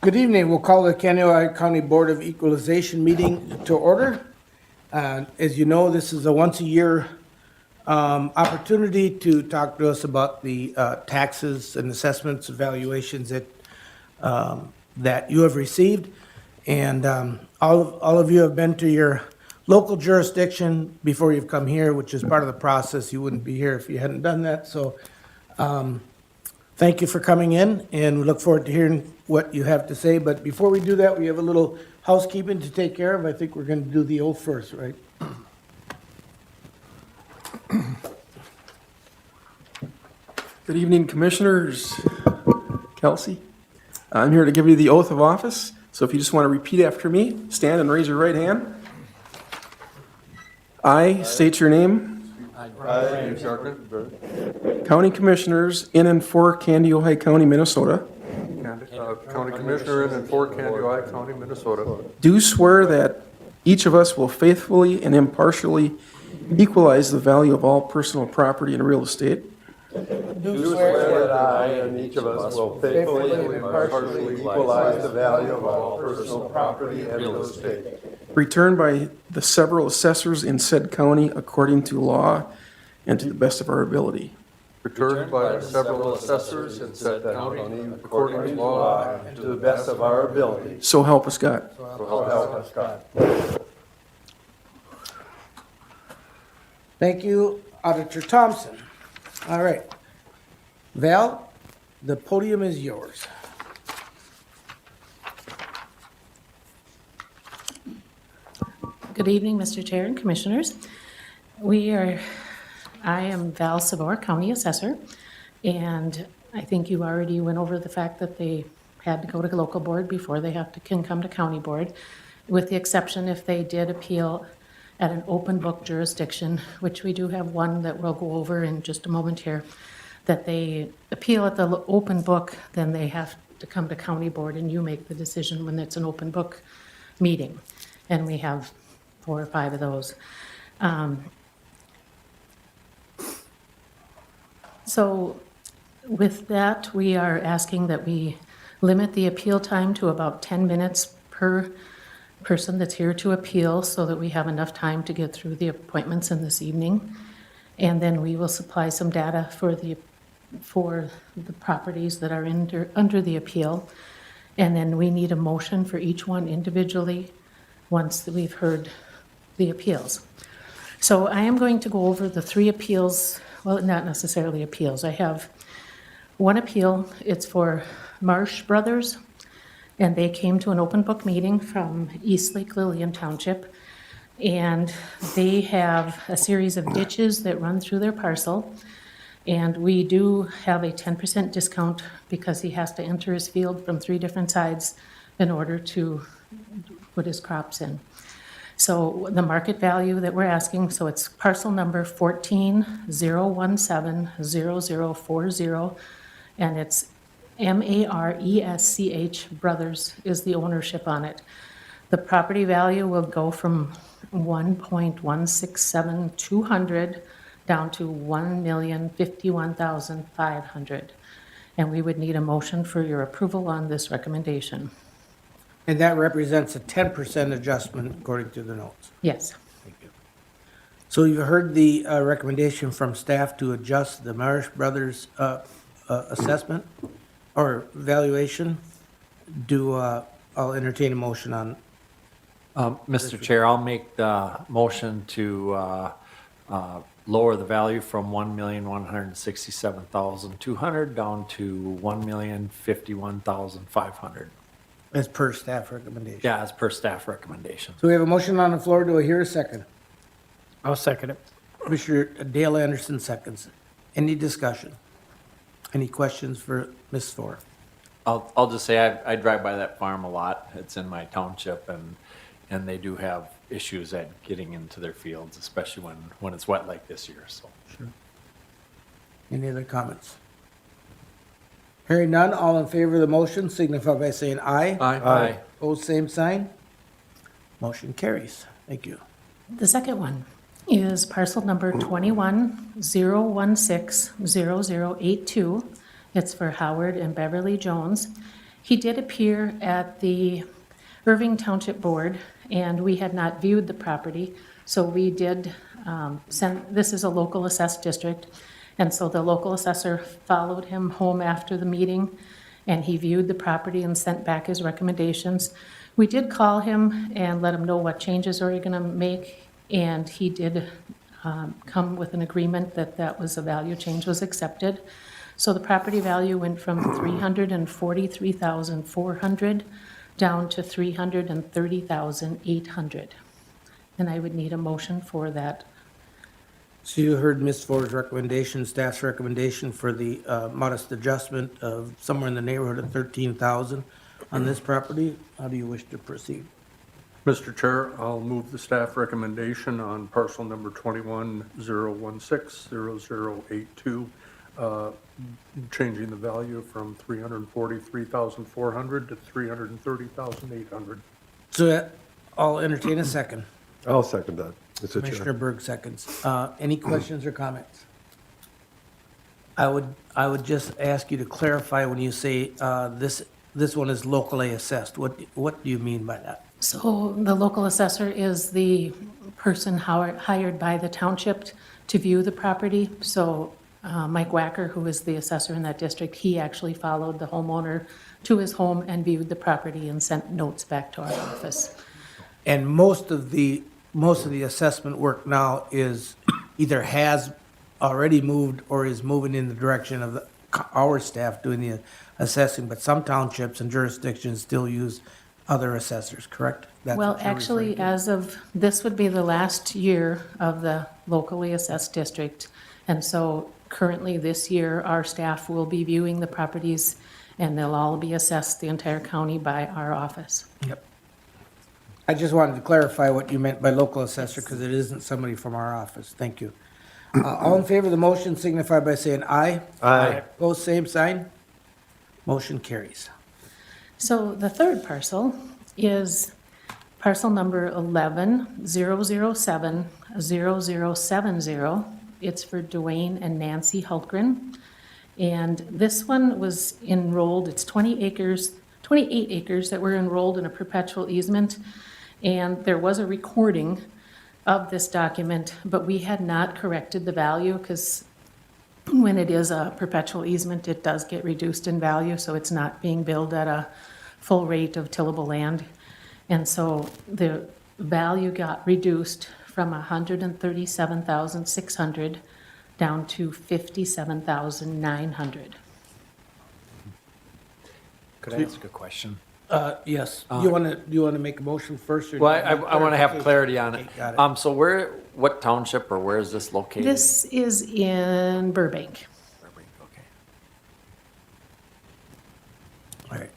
Good evening. We'll call the Kaneohe County Board of Equalization meeting to order. As you know, this is a once-a-year opportunity to talk to us about the taxes and assessments, evaluations that you have received. And all of you have been to your local jurisdiction before you've come here, which is part of the process. You wouldn't be here if you hadn't done that. So thank you for coming in, and we look forward to hearing what you have to say. But before we do that, we have a little housekeeping to take care of. I think we're going to do the oath first, right? Good evening, Commissioners. Kelsey, I'm here to give you the oath of office. So if you just want to repeat after me, stand and raise your right hand. I state your name. County Commissioners in and for Kaneohe County, Minnesota. County Commissioner in Fort Kaneohe County, Minnesota. Do swear that each of us will faithfully and impartially equalize the value of all personal property and real estate. Do swear that I and each of us will faithfully and impartially equalize the value of all personal property and real estate Returned by the several assessors in said county according to law and to the best of our ability. returned by several assessors in said county according to law and to the best of our ability. So help us God. So help us God. Thank you, Auditor Thompson. All right. Val, the podium is yours. Good evening, Mr. Chair and Commissioners. I am Val Savor, County Assessor, and I think you already went over the fact that they had to go to local board before they can come to county board, with the exception if they did appeal at an open book jurisdiction, which we do have one that we'll go over in just a moment here, that they appeal at the open book, then they have to come to county board and you make the decision when it's an open book meeting. And we have 4 or 5 of those. So with that, we are asking that we limit the appeal time to about 10 minutes per person that's here to appeal so that we have enough time to get through the appointments in this evening. And then we will supply some data for the properties that are under the appeal. And then we need a motion for each one individually once we've heard the appeals. So I am going to go over the 3 appeals, well, not necessarily appeals. I have one appeal. It's for Marsh Brothers, and they came to an open book meeting from East Lake Lillian Township, and they have a series of ditches that run through their parcel, and we do have a 10% discount because he has to enter his field from 3 different sides in order to put his crops in. So the market value that we're asking, so it's parcel number 14-017-0040, and it's Maresch Brothers is the ownership on it. The property value will go from $1,167,200 down to $1,051,500. And we would need a motion for your approval on this recommendation. And that represents a 10% adjustment according to the notes. Yes. Thank you. So you heard the recommendation from staff to adjust the Marsh Brothers assessment or valuation. I'll entertain a motion on. Mr. Chair, I'll make the motion to lower the value from $1,167,200 down to $1,051,500. As per staff recommendation. Yeah, as per staff recommendation. So we have a motion on the floor. Do I hear a second? I'll second it. Commissioner Dale Anderson seconds. Any discussion? Any questions for Ms. Thor? I'll just say I drive by that farm a lot. It's in my township, and they do have issues at getting into their fields, especially when it's wet like this year. So. Sure. Any other comments? Hearing none, all in favor of the motion signify by saying aye. Aye. Opposed, same sign. Motion carries. Thank you. The second one is parcel number 21-016-0082. It's for Howard and Beverly Jones. He did appear at the Irving Township Board, and we had not viewed the property, so we did this is a local assessed district, and so the local assessor followed him home after the meeting, and he viewed the property and sent back his recommendations. We did call him and let him know what changes are we going to make, and he did come with an agreement that that was a value change was accepted. So the property value went from $343,400 down to $330,800. And I would need a motion for that. So you heard Ms. Ford's recommendation, staff's recommendation for the modest adjustment of somewhere in the neighborhood of 13,000 on this property. How do you wish to proceed? Mr. Chair, I'll move the staff recommendation on parcel number 21-016-0082, changing the value from $343,400 to $330,800. So I'll entertain a second. I'll second that, Mr. Chair. Commissioner Berg seconds. Any questions or comments? I would just ask you to clarify when you say this one is locally assessed. What do you mean by that? So the local assessor is the person hired by the township to view the property. So Mike Wacker, who is the assessor in that district, he actually followed the homeowner to his home and viewed the property and sent notes back to our office. And most of the assessment work now is either has already moved or is moving in the direction of our staff doing the assessing, but some townships and jurisdictions still use other assessors, correct? That's Well, what you're actually, referring to? as of, this would be the last year of the locally assessed district. And so currently this year, our staff will be viewing the properties and they'll all be assessed, the entire county, by our office. Yep. I just wanted to clarify what you meant by local assessor because it isn't somebody from our office. Thank you. All in favor of the motion signify by saying aye. Aye. Opposed, same sign. Motion carries. So the third parcel is parcel number 11-007-0070. It's for Dwayne and Nancy Hultgren. And this one was enrolled, it's 28 acres that were enrolled in a perpetual easement. And there was a recording of this document, but we had not corrected the value because when it is a perpetual easement, it does get reduced in value, so it's not being billed at a full rate of tillable land. And so the value got reduced from $137,600 down to $57,900. Could I ask a question? Yes. Do you want to make a motion first? Or Well, do you want I want to have clarification? clarity on it. Okay, got it. So what township or where is this located? This is in Burbank. Okay. All right.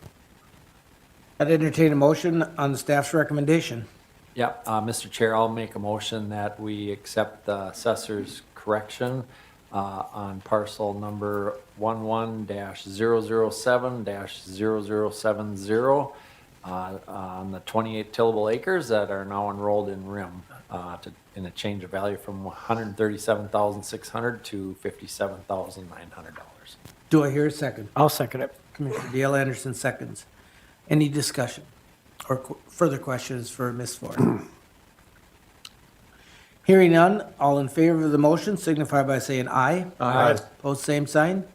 I'd entertain a motion on the staff's recommendation. Yeah, Mr. Chair, I'll make a motion that we accept the assessor's correction on parcel number 11-007-0070 on the 28 tillable acres that are now enrolled in RIM in a change of value from $137,600 to $57,900. Do I hear a second? I'll second it. Commissioner Dale Anderson seconds. Any discussion or further questions for Ms. Ford? Hearing none, all in favor of the motion signify by saying aye. Aye. Opposed, same sign.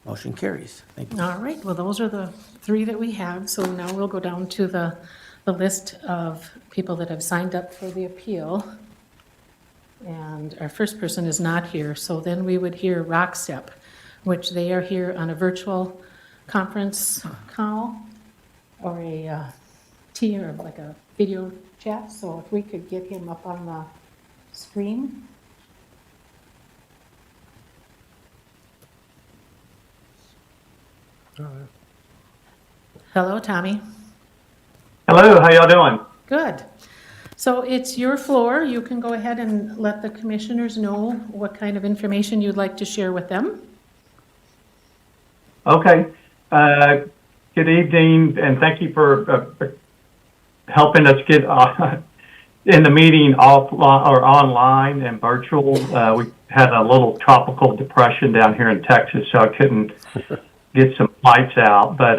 Motion carries. Thank you. All right, well, those are the three that we have. So now we'll go down to the list of people that have signed up for the appeal. And our first person is not here, so then we would hear Rockstep, which they are here on a virtual conference call or a or like a video chat. So if we could get him up on the screen. Hello, Tommy. Hello, how y'all doing? Good. So it's your floor. You can go ahead and let the commissioners know what kind of information you'd like to share with them. Okay. Good evening, and thank you for helping us get in the meeting offline or online and virtual. We had a little tropical depression down here in Texas, so I couldn't get some lights out. But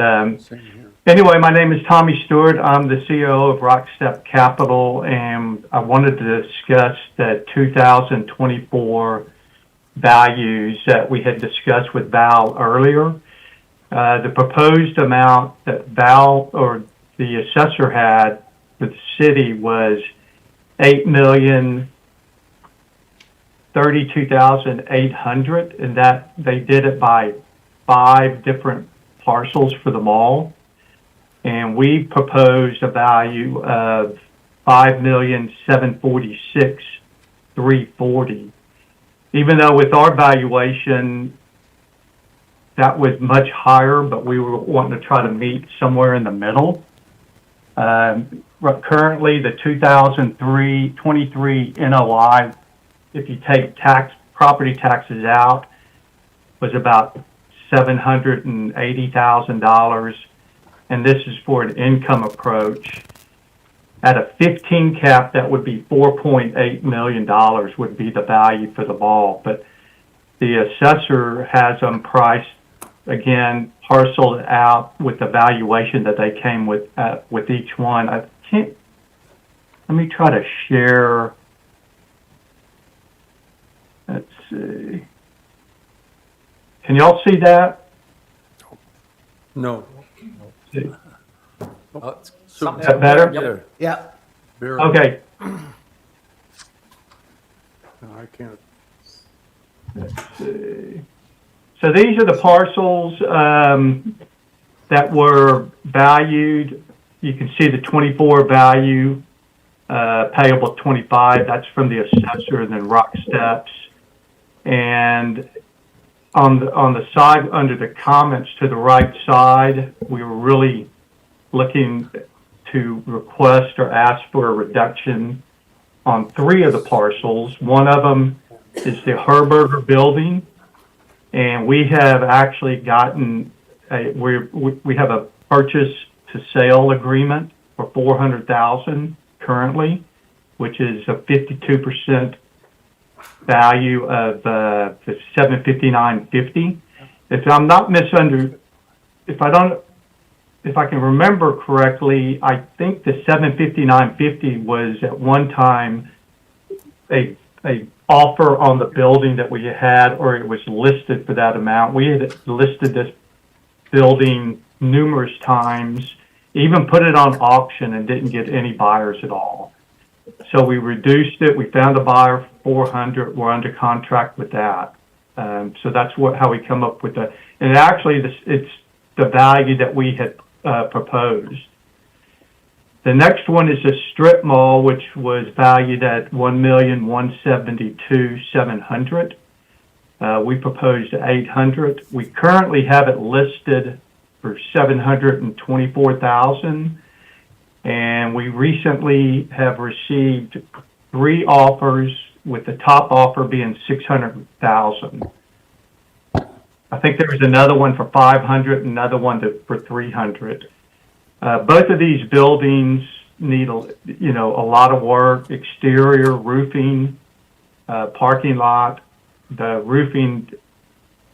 Anyway, my name is Tommy Stewart. I'm the CEO of Rockstep Capital, and I wanted to discuss the 2024 values that we had discussed with Val earlier. The proposed amount that Val or the assessor had for the city was $8,032,800, and that they did it by 5 different parcels for the mall. And we proposed a value of $5,746,340. Even though with our valuation, that was much higher, but we were wanting to try to meet somewhere in the middle. Currently, the 2023 NOI, if you take property taxes out, was about $780,000. And this is for an income approach. At a 15 cap, that would be $4.8 million would be the value for the mall. But the assessor has them priced, again, parceled out with the valuation that they came with each one. Let me try to share. Let's see. Can y'all see that? No. Is that better? There. Yeah. Barely. Okay. No, I can't. So these are the parcels that were valued. You can see the 24 value, payable 25. That's from the assessor, and then Rocksteps. And on the side under the comments to the right side, we were really looking to request or ask for a reduction on 3 of the parcels. One of them is the Herberger building, and we have actually gotten we have a purchase to sale agreement for $400,000 currently, which is a 52% value of the $759.50. If I'm not if I can remember correctly, I think the $759.50 was at one time a offer on the building that we had, or it was listed for that amount. We had listed this building numerous times, even put it on auction and didn't get any buyers at all. So we reduced it. We found a buyer for $400,000. We're under contract with that. So that's how we come up with that. And actually, it's the value that we had proposed. The next one is a strip mall, which was valued at $1,172,700. We proposed $800,000. We currently have it listed for $724,000, and we recently have received 3 offers, with the top offer being $600,000. I think there was another one for $500,000, another one for $300,000. Both of these buildings need a lot of work: exterior, roofing, parking lot. The roofing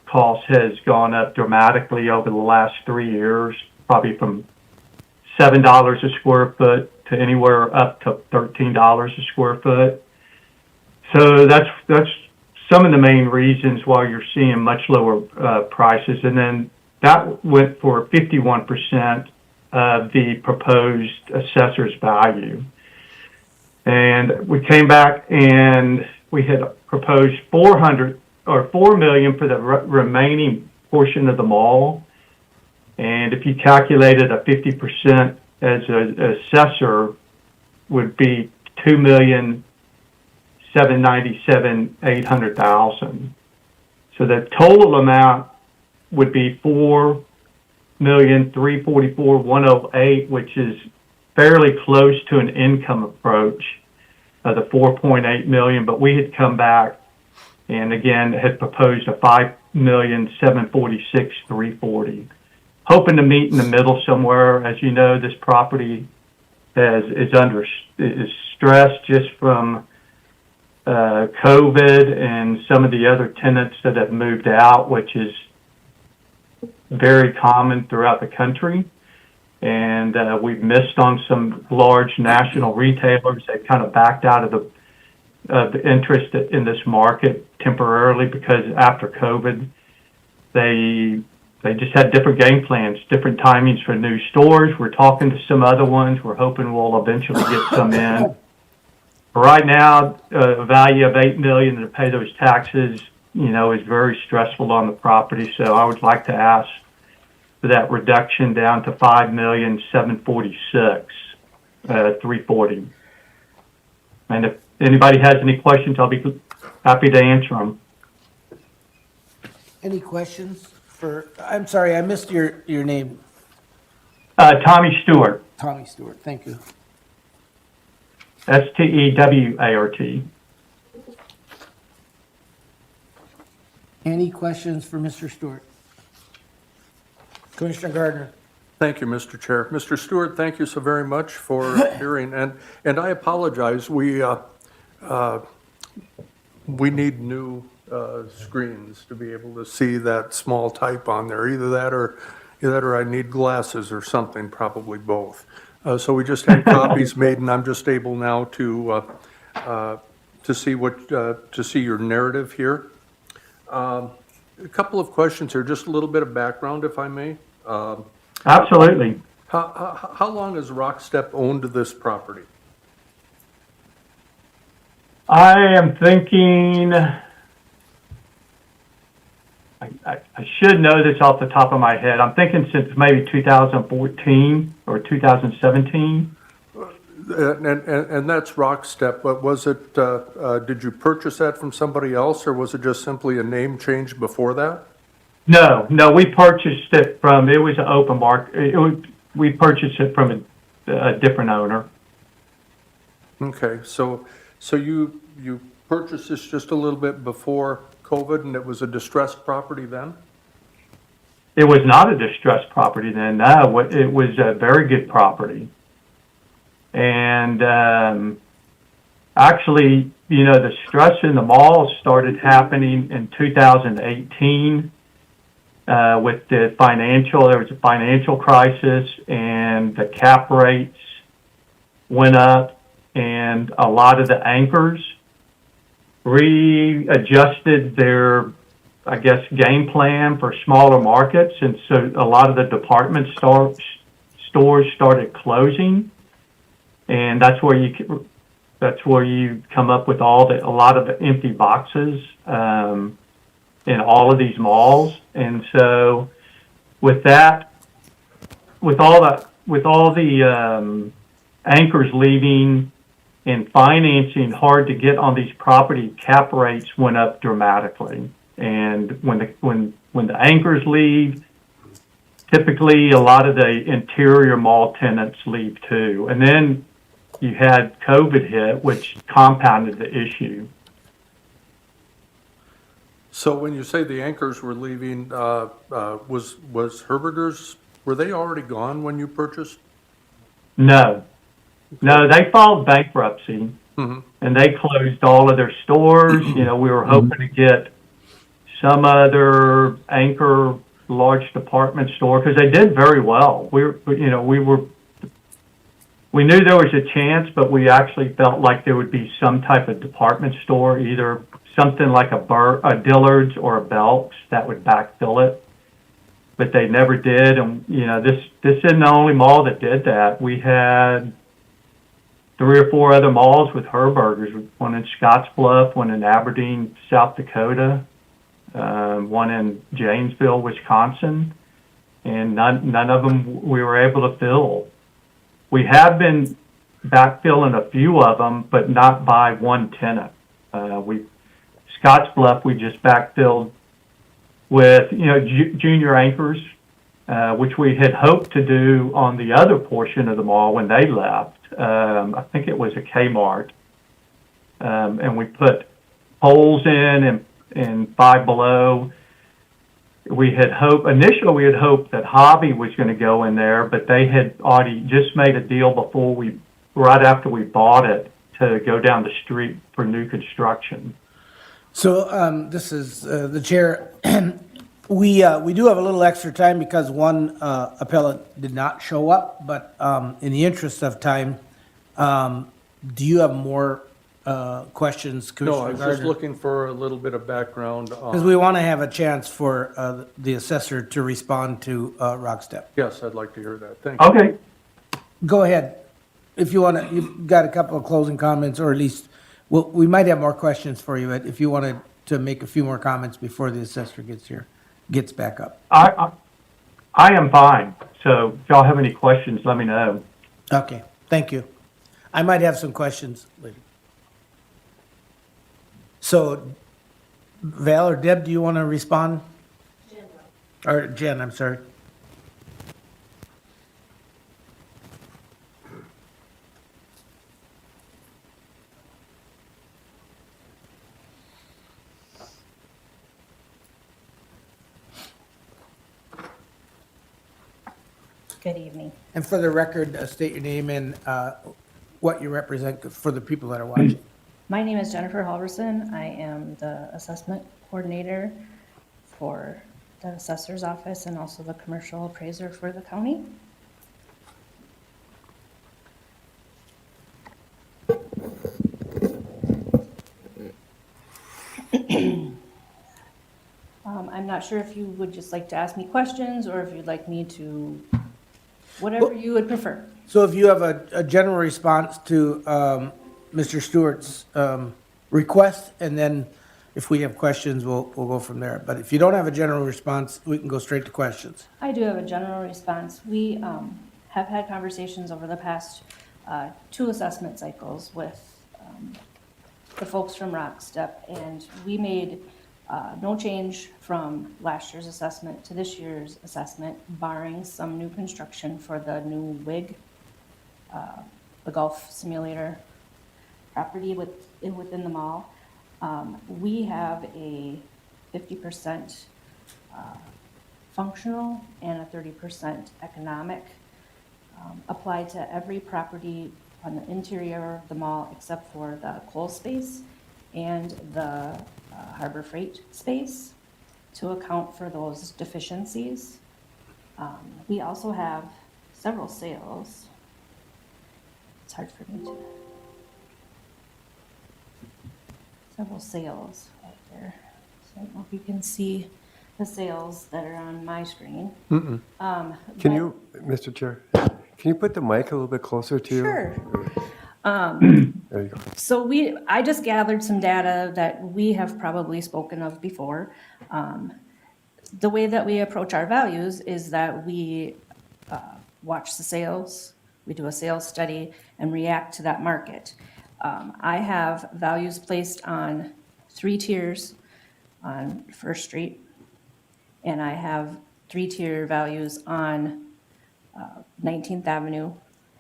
cost has gone up dramatically over the last 3 years, probably from $7 a square foot to anywhere up to $13 a square foot. So that's some of the main reasons why you're seeing much lower prices. And then that went for 51% of the proposed assessor's value. And we came back and we had proposed $4 million for the remaining portion of the mall. And if you calculated a 50% as an assessor, would be $2,797,800. So the total amount would be $4,344,108, which is fairly close to an income approach of the $4.8 million. But we had come back and again had proposed a $5,746,340, hoping to meet in the middle somewhere. As you know, this property is stressed just from COVID and some of the other tenants that have moved out, which is very common throughout the country. And we've missed on some large national retailers that kind of backed out of the interest in this market temporarily because after COVID, they just had different game plans, different timings for new stores. We're talking to some other ones. We're hoping we'll eventually get some in. Right now, a value of $8 million to pay those taxes, is very stressful on the property. So I would like to ask for that reduction down to $5,746,340. And if anybody has any questions, I'll be happy to answer them. Any questions I'm sorry, I missed your name, Tommy Stewart, Tommy Stewart. Thank you. Stewart. Any questions for Mr. Stewart? Commissioner Gardner? Thank you, Mr. Chair. Mr. Stewart, thank you so very much for hearing, and I apologize, we need new screens to be able to see that small type on there. Either that or I need glasses or something, probably both. So we just had copies made, and I'm just able now to see your narrative here. A couple of questions here, just a little bit of background, if I may. Absolutely. How long has Rockstep owned this property? I am thinking, I should know this off the top of my head. I'm thinking since maybe 2014 or 2017. And that's Rockstep, but was it, did you purchase that from somebody else, or was it just simply a name change before that? No, we purchased it it was an open market. We purchased it from a different owner. Okay, so you purchased this just a little bit before COVID, and it was a distressed property then? It was not a distressed property then. No, it was a very good property. And actually, the stress in the malls started happening in 2018 with there was a financial crisis, and the cap rates went up, and a lot of the anchors readjusted their, I guess, game plan for smaller markets, and so a lot of the department stores started closing, and that's where you come up with a lot of the empty boxes in all of these malls. And so with all the anchors leaving and financing hard to get on these property, cap rates went up dramatically. And when the anchors leave, typically a lot of the interior mall tenants leave too. And then you had COVID hit, which compounded the issue. So when you say the anchors were leaving, was Herberger's, were they already gone when you purchased? No, they filed bankruptcy, and they closed all of their stores. We were hoping to get some other anchor large department store because they did very well. We knew there was a chance, but we actually felt like there would be some type of department store, either something like a Dillard's or a Belk's that would backfill it. But they never did, and this isn't the only mall that did that. We had 3 or 4 other malls with Herberger's, one in Scottsbluff, one in Aberdeen, South Dakota, one in Janesville, Wisconsin, and none of them we were able to fill. We have been backfilling a few of them, but not by one tenant. Scottsbluff, we just backfilled with, junior anchors, which we had hoped to do on the other portion of the mall when they left. I think it was a Kmart. And we put poles in and Five Below. Initially we had hoped that Hobby was going to go in there, but they had already just made a deal right after we bought it to go down the street for new construction. So this is the chair. We do have a little extra time because one appellant did not show up, but in the interest of time, do you have more questions, No, Commissioner I was just Gardner? looking for a little bit of background Because we on, want to have a chance for the assessor to respond to Rockstep. yes, I'd like to hear that. Thank you. Okay, Go ahead. If you want to, you've got a couple of closing comments, or at least, well, we might have more questions for you, but if you wanted to make a few more comments before the assessor gets back up. I am fine. So if y'all have any questions, let me know. Okay, thank you. I might have some questions later. So, Val or Deb, do you want to respond? Jen. Or Jen, I'm sorry. Good evening. And for the record, state your name and what you represent for the people that are watching. My name is Jennifer Halverson. I am the assessment coordinator for the assessor's office and also the commercial appraiser for the county. I'm not sure if you would just like to ask me questions or if you'd like me to, whatever you would prefer. So if you have a general response to Mr. Stewart's request, and then if we have questions, we'll go from there. But if you don't have a general response, we can go straight to questions. I do have a general response. We have had conversations over the past 2 assessment cycles with the folks from Rockstep, and we made no change from last year's assessment to this year's assessment, barring some new construction for the new WIG, the golf simulator property within the mall. We have a 50% functional and a 30% economic applied to every property on the interior of the mall except for the coal space and the Harbor Freight space to account for those deficiencies. We also have several sales. It's hard for me to. Several sales right there. So I don't know if you can see the sales that are on my screen. Can you, Mr. Chair, can you put the mic a little bit closer to you? Sure. There you go. So I just gathered some data that we have probably spoken of before. The way that we approach our values is that we watch the sales, we do a sales study, and react to that market. I have values placed on 3 tiers on First Street, and I have 3-tier values on 19th Avenue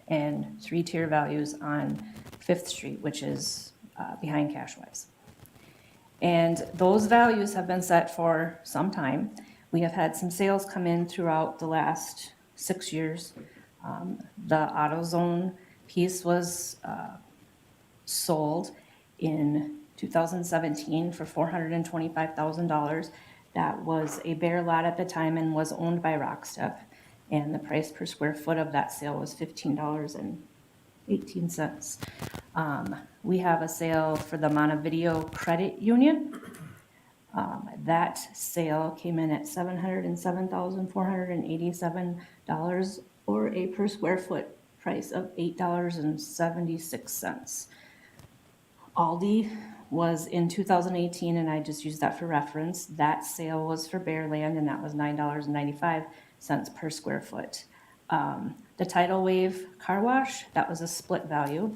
and 3-tier values on 5th Street, which is behind Cashwise. And those values have been set for some time. We have had some sales come in throughout the last 6 years. The AutoZone piece was sold in 2017 for $425,000. That was a bare lot at the time and was owned by Rockstep. And the price per square foot of that sale was $15.18. We have a sale for the Montevideo Credit Union. That sale came in at $707,487, or a per square foot price of $8.76. Aldi was in 2018, and I just used that for reference. That sale was for bare land, and that was $9.95 per square foot. The Tidal Wave Car Wash, that was a split value,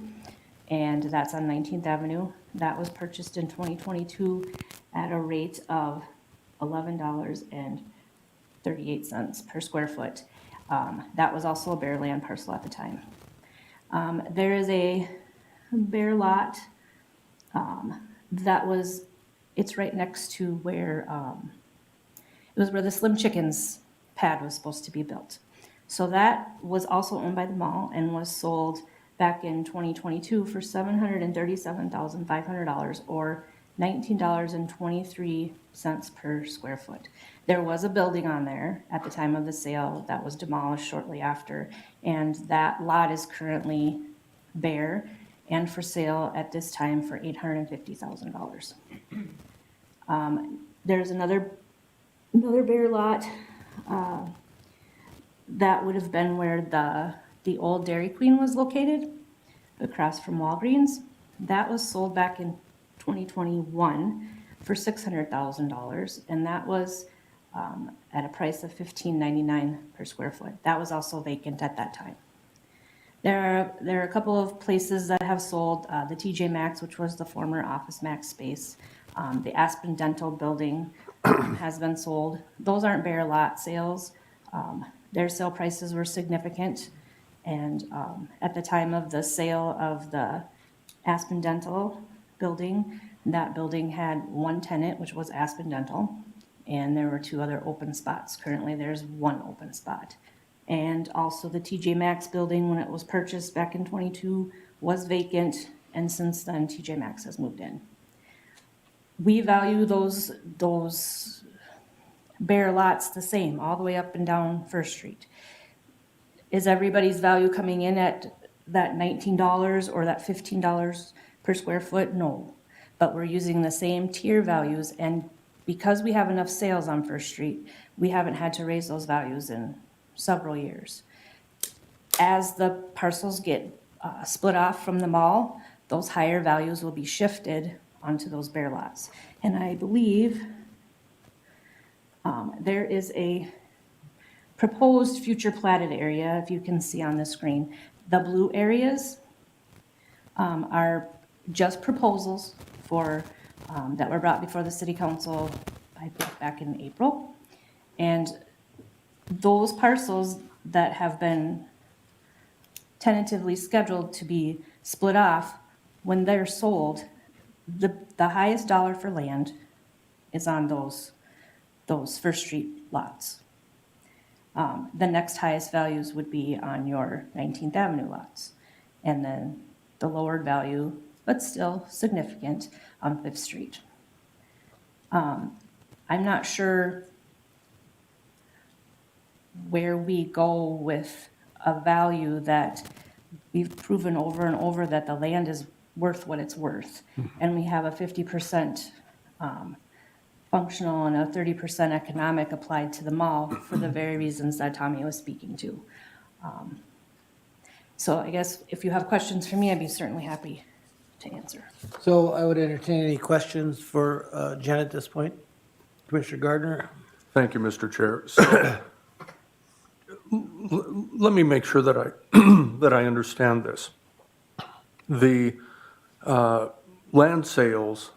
and that's on 19th Avenue. That was purchased in 2022 at a rate of $11.38 per square foot. That was also a bare land parcel at the time. There is a bare lot it's right next to where, it was where the Slim Chickens pad was supposed to be built. So that was also owned by the mall and was sold back in 2022 for $737,500, or $19.23 per square foot. There was a building on there at the time of the sale that was demolished shortly after, and that lot is currently bare and for sale at this time for $850,000. There's another bare lot, that would have been where the old Dairy Queen was located, across from Walgreens. That was sold back in 2021 for $600,000, and that was at a price of $15.99 per square foot. That was also vacant at that time. There are a couple of places that have sold, the TJ Maxx, which was the former Office Max space. The Aspen Dental building has been sold. Those aren't bare lot sales. Their sale prices were significant. And at the time of the sale of the Aspen Dental building, that building had one tenant, which was Aspen Dental, and there were 2 other open spots. Currently, there's 1 open spot. And also the TJ Maxx building, when it was purchased back in '22, was vacant, and since then, TJ Maxx has moved in. We value those bare lots the same, all the way up and down First Street. Is everybody's value coming in at that $19 or that $15 per square foot? No. But we're using the same tier values, and because we have enough sales on First Street, we haven't had to raise those values in several years. As the parcels get split off from the mall, those higher values will be shifted onto those bare lots. And I believe there is a proposed future platted area, if you can see on the screen. The blue areas are just proposals for, that were brought before the city council, I think back in April. And those parcels that have been tentatively scheduled to be split off, when they're sold, the highest dollar for land is on those First Street lots. The next highest values would be on your 19th Avenue lots. And then the lowered value, but still significant, on Fifth Street. I'm not sure where we go with a value that we've proven over and over that the land is worth what it's worth. And we have a 50% functional and a 30% economic applied to the mall for the very reasons that Tommy was speaking to. So I guess if you have questions for me, I'd be certainly happy to answer. So I would entertain any questions for Jen at this point. Commissioner Gardner? Thank you, Mr. Chair. So, let me make sure that that I understand this. The land sales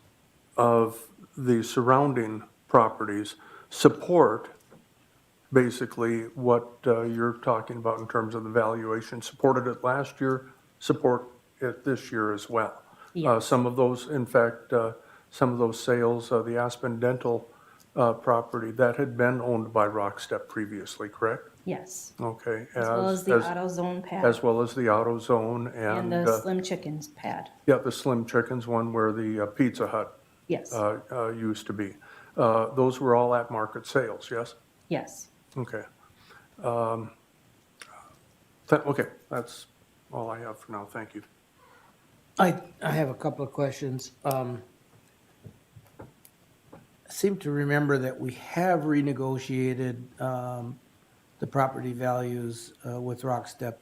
of the surrounding properties support basically what you're talking about in terms of the valuation. Supported it last year, support it this year as well. Yes. Some of those, in fact, some of those sales, the Aspen Dental property, that had been owned by Rockstep previously, correct? Yes. Okay. As well as the AutoZone pad. As well as the AutoZone And and, the Slim Chickens pad. yeah, the Slim Chickens one where the Pizza Hut Yes, used to be. Those were all at market sales, yes? yes. Okay. Okay, that's all I have for now. Thank you. I have a couple of questions. I seem to remember that we have renegotiated the property values with Rockstep.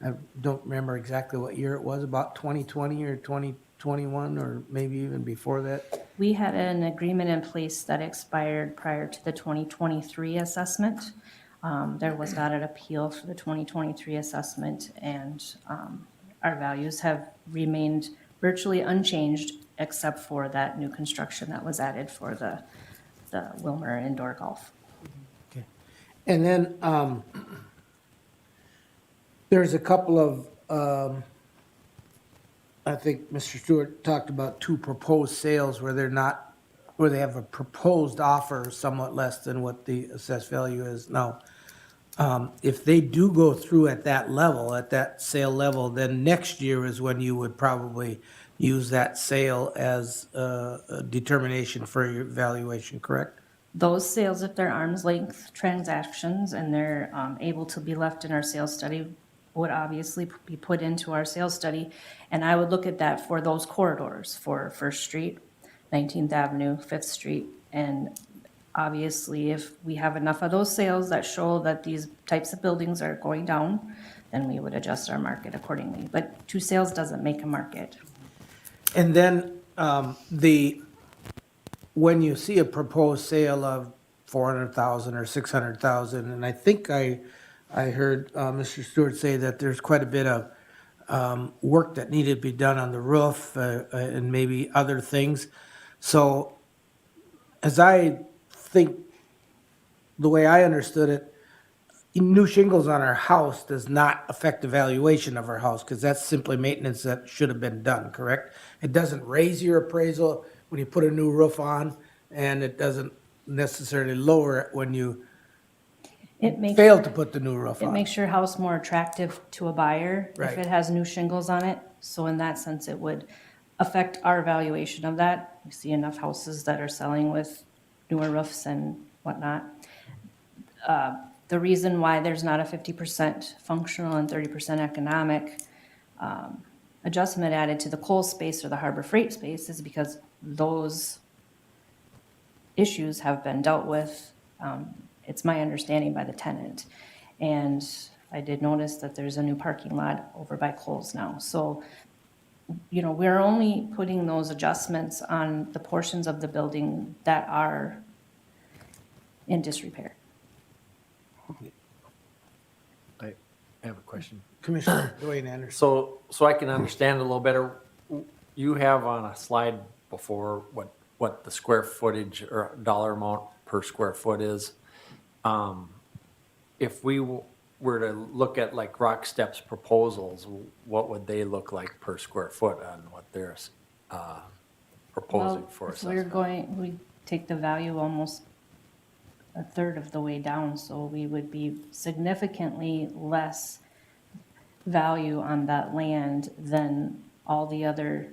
I don't remember exactly what year it was, about 2020 or 2021, or maybe even before that. We had an agreement in place that expired prior to the 2023 assessment. There was not an appeal for the 2023 assessment, and our values have remained virtually unchanged except for that new construction that was added for the Wilmer indoor golf. Okay. And then there's a couple of, I think Mr. Stewart talked about 2 proposed sales where they have a proposed offer somewhat less than what the assessed value is. Now, if they do go through at that level, at that sale level, then next year is when you would probably use that sale as a determination for your valuation, correct? Those sales, if they're arm's length transactions and they're able to be left in our sales study, would obviously be put into our sales study. And I would look at that for those corridors, for First Street, 19th Avenue, Fifth Street. And obviously, if we have enough of those sales that show that these types of buildings are going down, then we would adjust our market accordingly. But two sales doesn't make a market. And then when you see a proposed sale of 400,000 or 600,000, and I think I heard Mr. Stewart say that there's quite a bit of work that needed to be done on the roof and maybe other things. So as I think, the way I understood it, new shingles on our house does not affect the valuation of our house, because that's simply maintenance that should have been done, correct? It doesn't raise your appraisal when you put a new roof on, and it doesn't necessarily lower it when you It makes fail to put the new roof It on. makes your house more attractive to a buyer Right. if it has new shingles on it. So in that sense, it would affect our valuation of that. We see enough houses that are selling with newer roofs and whatnot. The reason why there's not a 50% functional and 30% economic adjustment added to the coal space or the harbor freight space is because those issues have been dealt with, it's my understanding, by the tenant. And I did notice that there's a new parking lot over by Kohl's now. So, you know, we're only putting those adjustments on the portions of the building that are in disrepair. I have a question. Commissioner Dwayne Anderson. So I can understand a little better, you have on a slide before what the square footage or dollar amount per square foot is. If we were to look at like Rock Step's proposals, what would they look like per square foot on what they're proposing for If we're assessment? we take the value almost a third of the way down, so we would be significantly less value on that land than all the other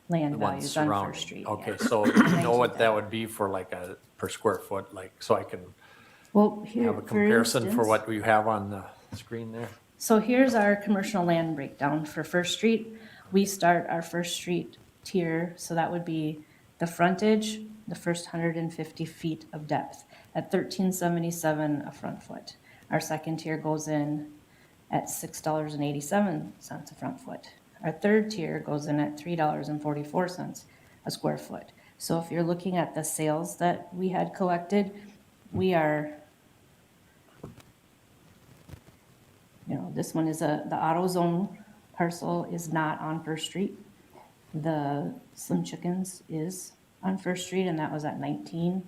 land The ones values on surrounding. First Street. Okay, yeah. so you know what that would be for like a per square foot, like, so I can Well, here, have a for comparison for instance- what we have on the screen there? So here's our commercial land breakdown for First Street. We start our First Street tier, so that would be the frontage, the first 150 feet of depth at $13.77 a front foot. Our second tier goes in at $6.87 a front foot. Our third tier goes in at $3.44 a square foot. So if you're looking at the sales that we had collected, we are, you know, this one is the AutoZone parcel is not on First Street. The Slim Chickens is on First Street, and that was at 19.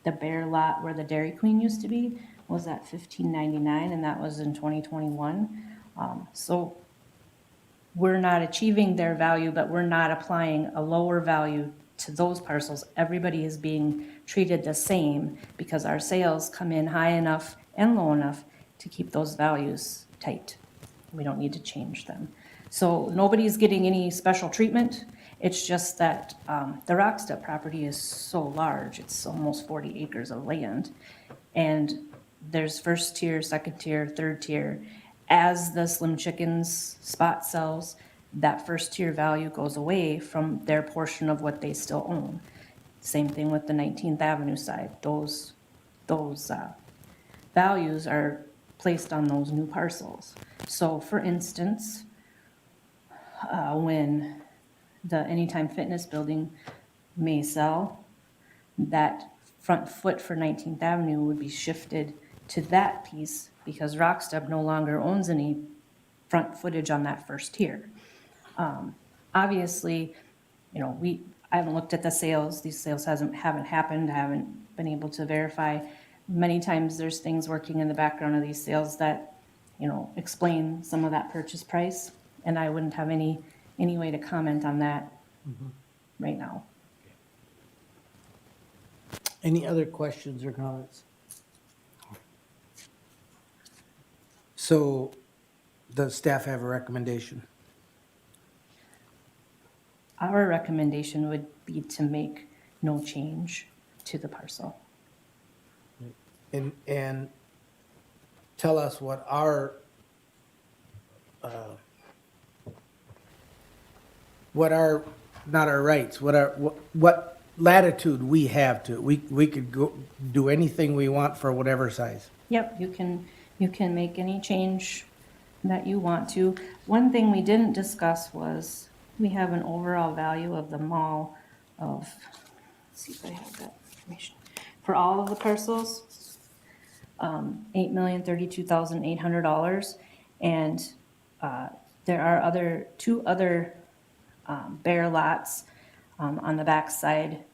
The Bear lot where the Dairy Queen used to be was at $15.99, and that was in 2021. So we're not achieving their value, but we're not applying a lower value to those parcels. Everybody is being treated the same because our sales come in high enough and low enough to keep those values tight. We don't need to change them. So nobody's getting any special treatment. It's just that the Rockstep property is so large. It's almost 40 acres of land. And there's first tier, second tier, third tier. As the Slim Chickens spot sells, that first tier value goes away from their portion of what they still own. Same thing with the 19th Avenue side. Those values are placed on those new parcels. So for instance, when the Anytime Fitness building may sell, that front foot for 19th Avenue would be shifted to that piece because Rockstep no longer owns any front footage on that first tier. Obviously, you know, I haven't looked at the sales. These sales haven't happened. I haven't been able to verify. Many times there's things working in the background of these sales that, you know, explain some of that purchase price. And I wouldn't have any way to comment on that right now. Any other questions or comments? So does staff have a recommendation? Our recommendation would be to make no change to the parcel. And tell us what our, not our rights, what latitude we have to, we could go, do anything we want for whatever size. Yep, you can make any change that you want to. One thing we didn't discuss was, we have an overall value of the mall of, let's see if I have that information. For all of the parcels, $8,032,800. And there are two other bare lots on the back side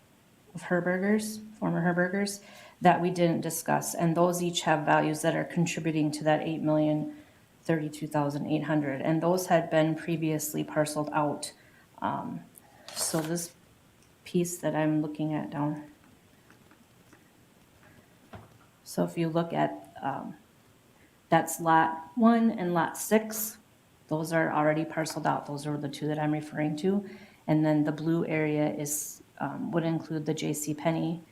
of Herberger's, former Herberger's, that we didn't discuss. And those each have values that are contributing to that $8,032,800. And those had been previously parceled out. So this piece that I'm looking at down. So if you look at, that's lot 1 and lot 6. Those are already parceled out. Those are the two that I'm referring to. And then the blue area is, would include the J.C. Penney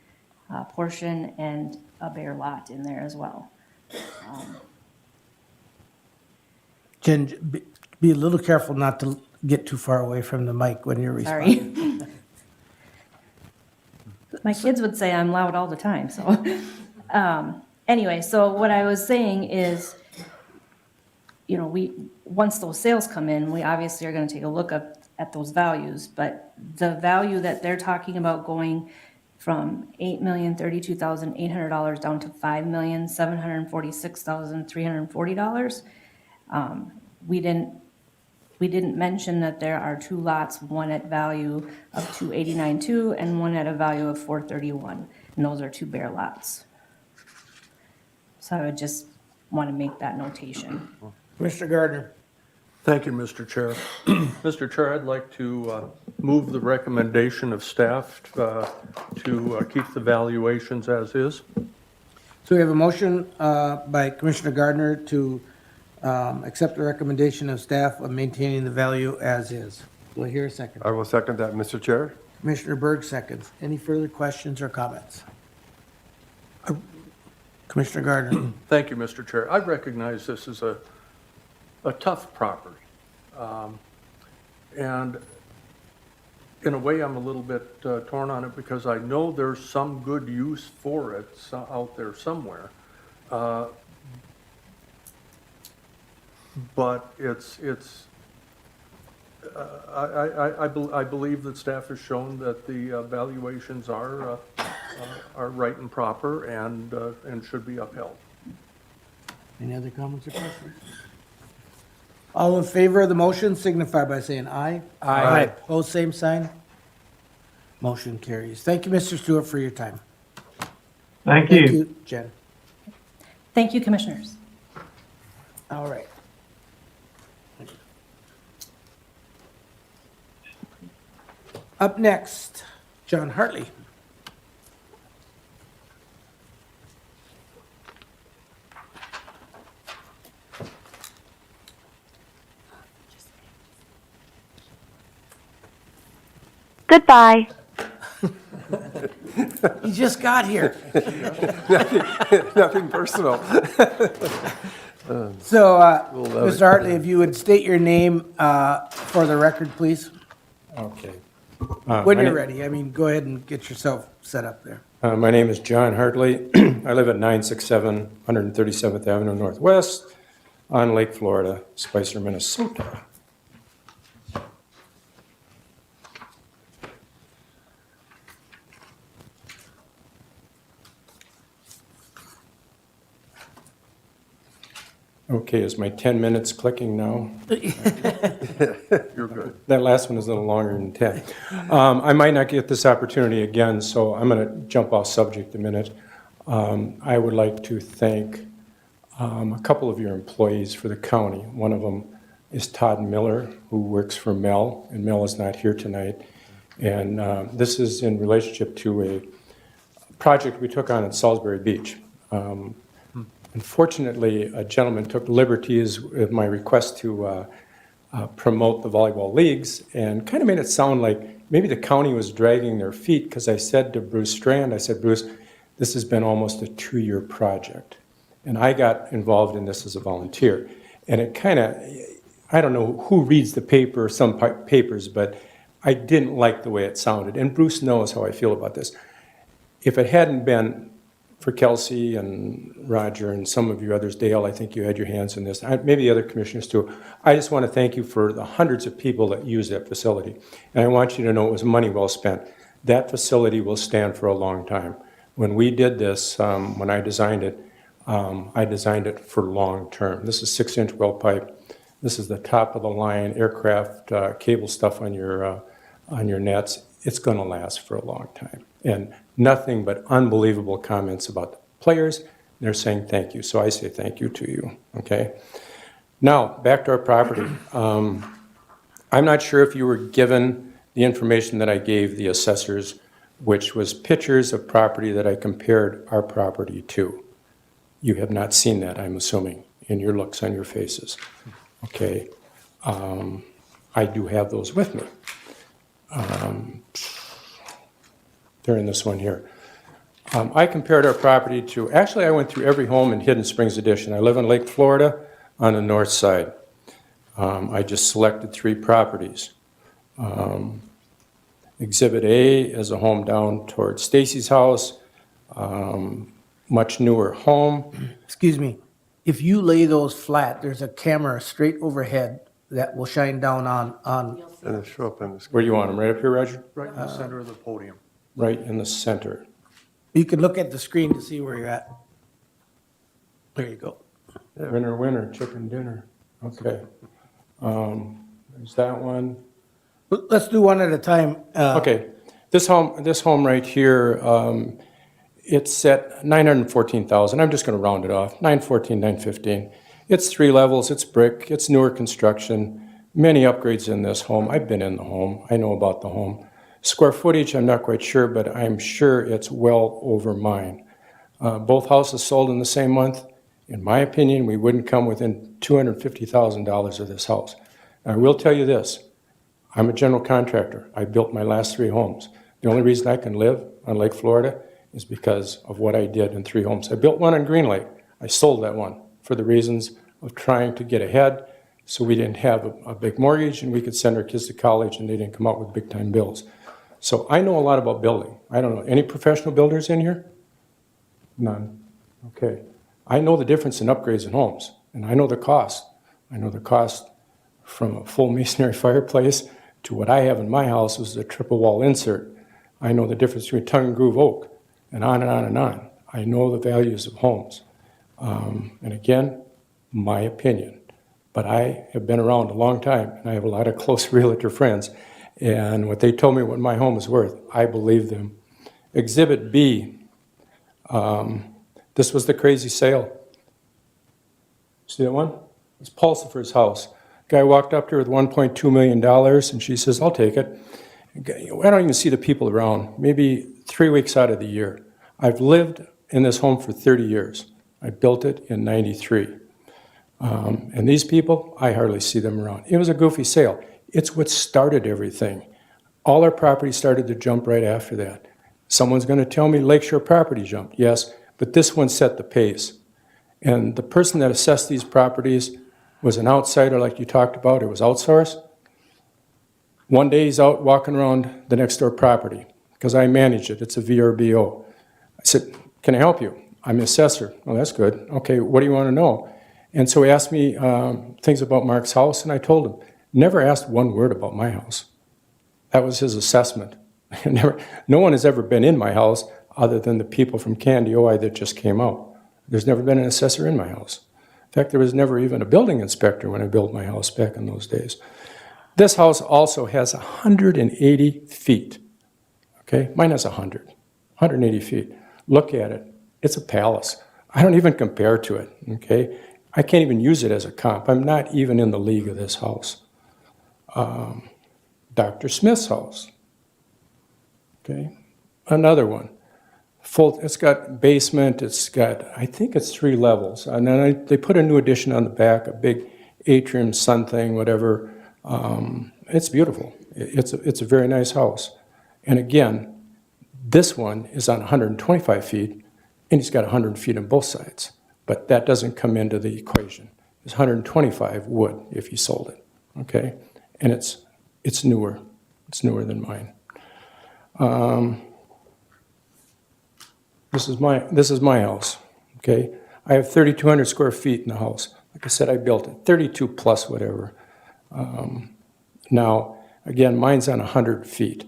portion and a bare lot in there as well. Jen, be a little careful not to get too far away from the mic when you're responding. Sorry. My kids would say I'm loud all the time, so. Anyway, so what I was saying is, you know, once those sales come in, we obviously are gonna take a look at those values, but the value that they're talking about going from $8,032,800 down to $5,746,340, we didn't mention that there are two lots, one at value of $289,200 and one at a value of $431,000, and those are two bare lots. So I would just want to make that notation. Commissioner Gardner. Thank you, Mr. Chair. Mr. Chair, I'd like to move the recommendation of staff to keep the valuations as is. So we have a motion by Commissioner Gardner to accept the recommendation of staff of maintaining the value as is. Do I hear a second? I will second that, Mr. Chair. Commissioner Berg seconds. Any further questions or comments? Commissioner Gardner. Thank you, Mr. Chair. I recognize this is a tough property. And in a way, I'm a little bit torn on it because I know there's some good use for it out there somewhere. But I believe that staff has shown that the valuations are right and proper and should be upheld. Any other comments or questions? All in favor of the motion signify by saying aye. Aye. Opposed, same sign. Motion carries. Thank you, Mr. Stewart, for your time. Thank Thank you. you, Jen. Thank you, commissioners. All right. Up next, John Hartley. Goodbye. He just got here. Nothing personal. So, We'll love Mr. Hartley, if you would state your name for the record, please, Okay. when you're ready. I mean, go ahead and get yourself set up there. My name is John Hartley. I live at 967 137th Avenue Northwest on Lake Florida, Spicer, Minnesota. Okay, is my 10 minutes clicking now? You're good. That last one is a little longer than 10. I might not get this opportunity again, so I'm going to jump off subject a minute. I would like to thank a couple of your employees for the county. One of them is Todd Miller, who works for Mel, and Mel is not here tonight. And this is in relationship to a project we took on at Salisbury Beach. Unfortunately, a gentleman took liberties with my request to promote the volleyball leagues and kind of made it sound like maybe the county was dragging their feet, because I said to Bruce Strand, I said, Bruce, this has been almost a 2-year project. And I got involved in this as a volunteer. And it kind of, I don't know who reads the paper, some papers, but I didn't like the way it sounded. And Bruce knows how I feel about this. If it hadn't been for Kelsey and Roger and some of you others, Dale, I think you had your hands in this, maybe the other commissioners too, I just want to thank you for the hundreds of people that use that facility. And I want you to know it was money well spent. That facility will stand for a long time. When we did this, when I designed it for long term. This is 6-inch well pipe. This is the top of the line aircraft cable stuff on your nets. It's going to last for a long time. And nothing but unbelievable comments about the players. They're saying thank you. So I say thank you to you, okay? Now, back to our property. I'm not sure if you were given the information that I gave the assessors, which was pictures of property that I compared our property to. You have not seen that, I'm assuming, in your looks on your faces, okay? I do have those with me. They're in this one here. I compared our property to, actually I went through every home in Hidden Springs Addition. I live in Lake Florida on the north side. I just selected 3 properties. Exhibit A is a home down towards Stacy's house, much newer home. Excuse me, if you lay those flat, there's a camera straight overhead that will shine down on, And it'll show up on the screen. Where do you want them, right up here, Roger? Right in the center of the podium. Right in the center. you can look at the screen to see where you're at. There you go. Winner, winner, chicken dinner. Okay. There's that one. Let's do one at a time. Okay, this home right here, it's at 914,000. I'm just going to round it off. 914, 915. It's 3 levels. It's brick. It's newer construction. Many upgrades in this home. I've been in the home. I know about the home. Square footage, I'm not quite sure, but I'm sure it's well over mine. Both houses sold in the same month. In my opinion, we wouldn't come within $250,000 of this house. And I will tell you this. I'm a general contractor. I built my last 3 homes. The only reason I can live on Lake Florida is because of what I did in 3 homes. I built one on Green Lake. I sold that one for the reasons of trying to get ahead so we didn't have a big mortgage and we could send our kids to college and they didn't come out with big time bills. So I know a lot about building. I don't know. Any professional builders in here? None. Okay. I know the difference in upgrades in homes, and I know the cost. I know the cost from a full masonry fireplace to what I have in my house is a triple wall insert. I know the difference between tongue and groove oak, and on and on and on. I know the values of homes. And again, my opinion. But I have been around a long time, and I have a lot of close realtor friends. And what they told me what my home is worth, I believe them. Exhibit B, this was the crazy sale. See that one? It's Pulsifer's house. Guy walked up to her with $1.2 million, and she says, I'll take it. I don't even see the people around, maybe 3 weeks out of the year. I've lived in this home for 30 years. I built it in '93. And these people, I hardly see them around. It was a goofy sale. It's what started everything. All our properties started to jump right after that. Someone's going to tell me Lakeshore property jumped. Yes, but this one set the pace. And the person that assessed these properties was an outsider like you talked about. It was outsourced. One day he's out walking around the next door property because I manage it. It's a VRBO. I said, can I help you? I'm an assessor. Oh, that's good. Okay, what do you want to know? And so he asked me things about Mark's house, and I told him. Never asked one word about my house. That was his assessment. No one has ever been in my house other than the people from Candy OI that just came out. There's never been an assessor in my house. In fact, there was never even a building inspector when I built my house back in those days. This house also has 180 feet. Okay, mine has 180 feet. Look at it. It's a palace. I don't even compare to it, okay? I can't even use it as a comp. I'm not even in the league of this house. Dr. Smith's house. Okay, another one. full, it's got basement, it's got, I think it's 3 levels. And then they put a new addition on the back, a big atrium sun thing, whatever. It's beautiful. It's a very nice house. And again, this one is on 125 feet, and he's got 100 feet on both sides. But that doesn't come into the equation. It's 125 would if he sold it, okay? And it's newer. It's newer than mine. This is my house, okay? I have 3,200 square feet in the house. Like I said, I built it, 32 plus whatever. Now, again, mine's on 100 feet.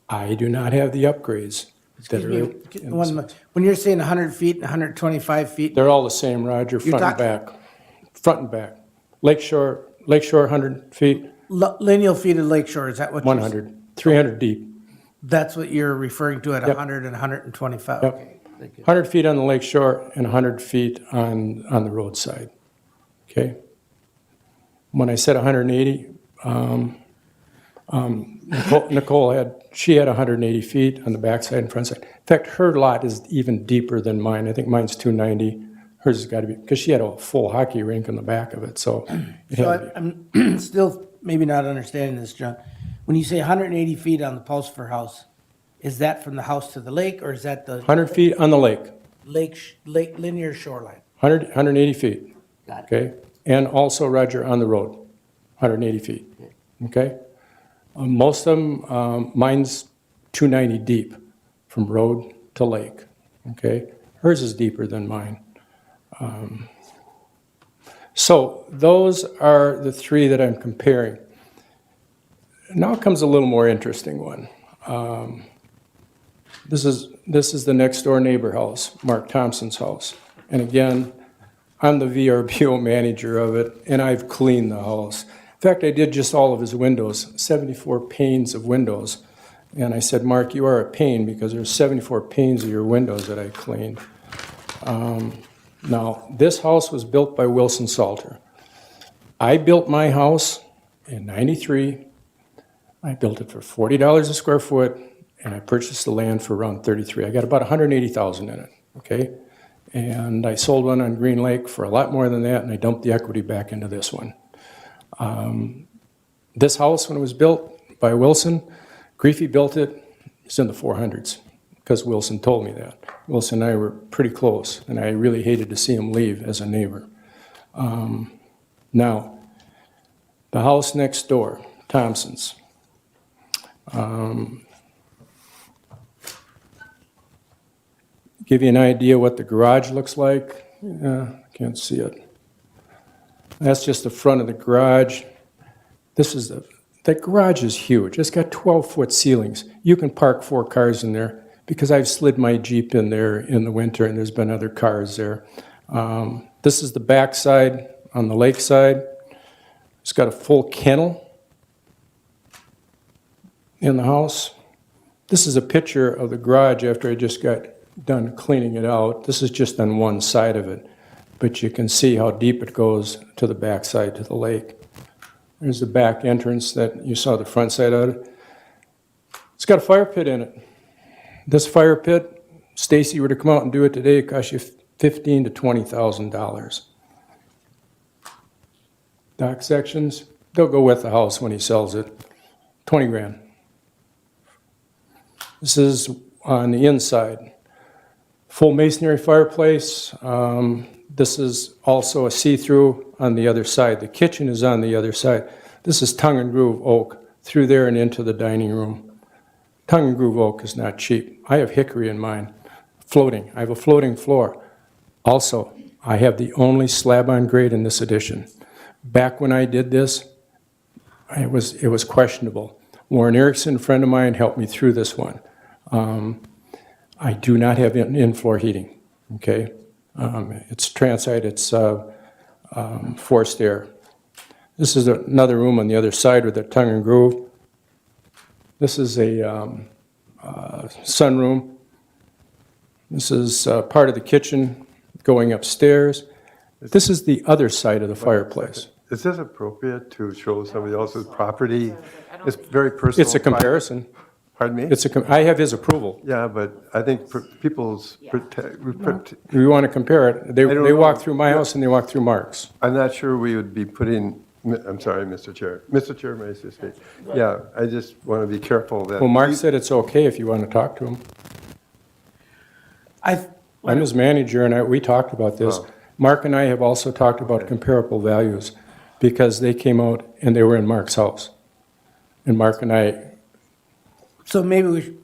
I do not have the upgrades that are. When you're saying 100 feet and 125 feet, They're all the same, Roger, front and back. Front and back. Lakeshore, 100 feet, lineal feet of lakeshore, is that what? 100, 300 deep. That's what you're referring to at Yep. 100 and 125? Yep. Okay, thank you. 100 feet on the lakeshore and 100 feet on the roadside, okay? When I said 180, Nicole she had 180 feet on the backside and front side. In fact, her lot is even deeper than mine. I think mine's 290. Hers has got to be, because she had a full hockey rink in the back of it, so. it So had to be. I'm still maybe not understanding this, John. When you say 180 feet on the Pulsifer house, is that from the house to the lake, or is that the 100 feet on the lake, lake linear shoreline? 180 feet, Got it. okay? And also, Roger, on the road, 180 feet, okay? Most of them, mine's 290 deep from road to lake, okay? Hers is deeper than mine. So those are the 3 that I'm comparing. Now comes a little more interesting one. This is the next door neighbor house, Mark Thompson's house. And again, I'm the VRBO manager of it, and I've cleaned the house. In fact, I did just all of his windows, 74 panes of windows. And I said, Mark, you are a pain because there's 74 panes of your windows that I cleaned. Now, this house was built by Wilson Salter. I built my house in '93. I built it for $40 a square foot, and I purchased the land for around $33. I got about $180,000 in it, okay? And I sold one on Green Lake for a lot more than that, and I dumped the equity back into this one. This house, when it was built by Wilson, Griefey built it, it's in the 400s, because Wilson told me that. Wilson and I were pretty close, and I really hated to see him leave as a neighbor. Now, the house next door, Thompson's. Give you an idea what the garage looks like. Can't see it. That's just the front of the garage. That garage is huge. It's got 12-foot ceilings. You can park 4 cars in there because I've slid my Jeep in there in the winter and there's been other cars there. This is the back side on the lake side. It's got a full kennel in the house. This is a picture of the garage after I just got done cleaning it out. This is just on one side of it, but you can see how deep it goes to the back side to the lake. There's the back entrance that you saw the front side of it. It's got a fire pit in it. This fire pit, Stacy were to come out and do it today, it costs you $15,000 to $20,000. Dock sections, they'll go with the house when he sells it. 20 grand. This is on the inside. Full masonry fireplace. This is also a see-through on the other side. The kitchen is on the other side. This is tongue and groove oak through there and into the dining room. Tongue and groove oak is not cheap. I have hickory in mine. Floating. I have a floating floor. Also, I have the only slab-on grade in this addition. Back when I did this, it was questionable. Warren Erickson, a friend of mine, helped me through this one. I do not have in-floor heating, okay? It's transite, it's forced air. This is another room on the other side with a tongue and groove. This is a sunroom. This is part of the kitchen going upstairs. This is the other side of the fireplace. Is this appropriate to show somebody else's property? It's very personal. It's a comparison. Pardon me? I have his approval. Yeah, but I think people's, We want to compare it. They don't they know. walk through my house and they walk through Mark's. I'm not sure we would be putting, I'm sorry, Mr. Chair. Mr. Chair, may I just speak? Yeah, I just want to be careful that. Well, Mark said it's okay if you want to talk to him. I'm his manager, and we talked about this. Oh. Mark and I have also talked about comparable values, because they came out and they were in Mark's house. And Mark and I, So maybe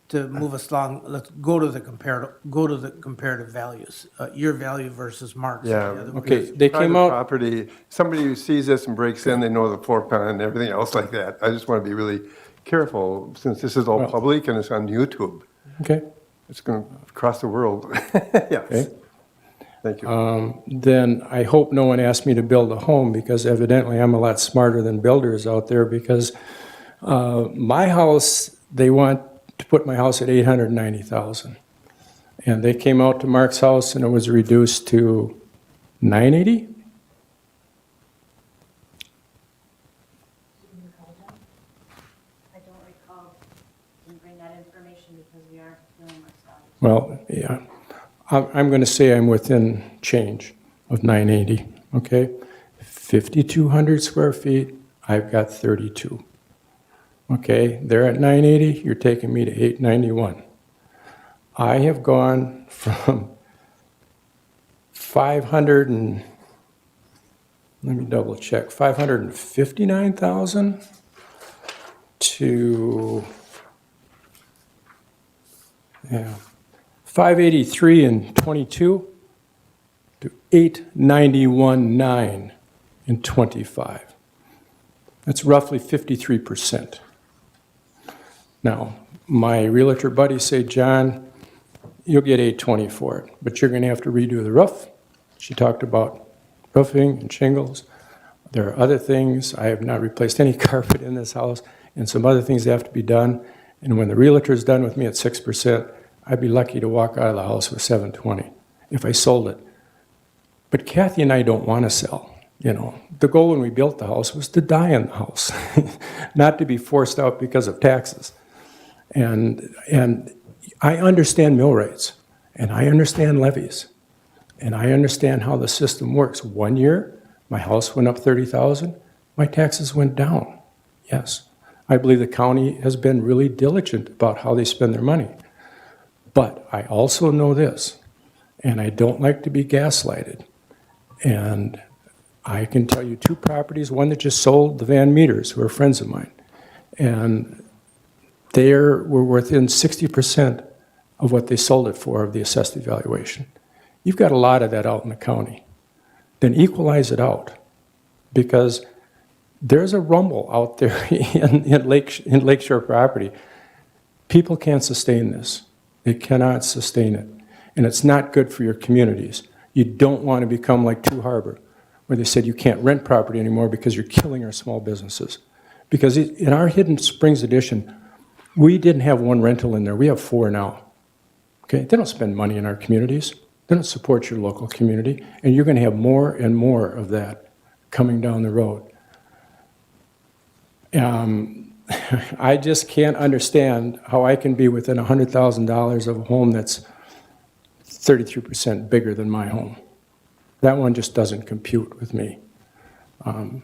to move us along, let's go to the comparative values, your value versus Mark's. Yeah. okay, they came Private out, property, somebody who sees this and breaks in, they know the floor plan and everything else like that. I just want to be really careful, since this is all Well- public and it's on YouTube. okay, It's going to cross the world. Yes. okay. Thank you. Then I hope no one asked me to build a home, because evidently I'm a lot smarter than builders out there, because my house, they want to put my house at 890,000. And they came out to Mark's house and it was reduced to 980? I don't recall, didn't bring that information because we aren't doing much stuff. Well, yeah, I'm going to say I'm within change of 980, okay? 5,200 square feet, I've got 32. Okay, they're at 980, you're taking me to 891. I have gone from 500 and, let me double check, 559,000 to, yeah, 583 and 22 to 891.9 and 25. That's roughly 53%. Now, my realtor buddies say, John, you'll get 820 for it, but you're going to have to redo the roof. She talked about roofing and shingles. There are other things. I have not replaced any carpet in this house, and some other things that have to be done. And when the realtor's done with me at 6%, I'd be lucky to walk out of the house with 720 if I sold it. But Kathy and I don't want to sell. You know, the goal when we built the house was to die in the house, not to be forced out because of taxes. And I understand mill rates, and I understand levies, and I understand how the system works. 1 year, my house went up 30,000, my taxes went down. Yes, I believe the county has been really diligent about how they spend their money. But I also know this, and I don't like to be gaslighted. And I can tell you 2 properties, one that just sold, the Van Meters, who are friends of mine. And they were within 60% of what they sold it for of the assessed evaluation. You've got a lot of that out in the county. Then equalize it out, because there's a rumble out there in Lakeshore property. People can't sustain this. They cannot sustain it. And it's not good for your communities. You don't want to become like Two Harbor, where they said you can't rent property anymore because you're killing our small businesses. Because in our Hidden Springs edition, we didn't have 1 rental in there. We have 4 now. Okay? They don't spend money in our communities. They don't support your local community. And you're going to have more and more of that coming down the road. I just can't understand how I can be within $100,000 of a home that's 33% bigger than my home. That one just doesn't compute with me. And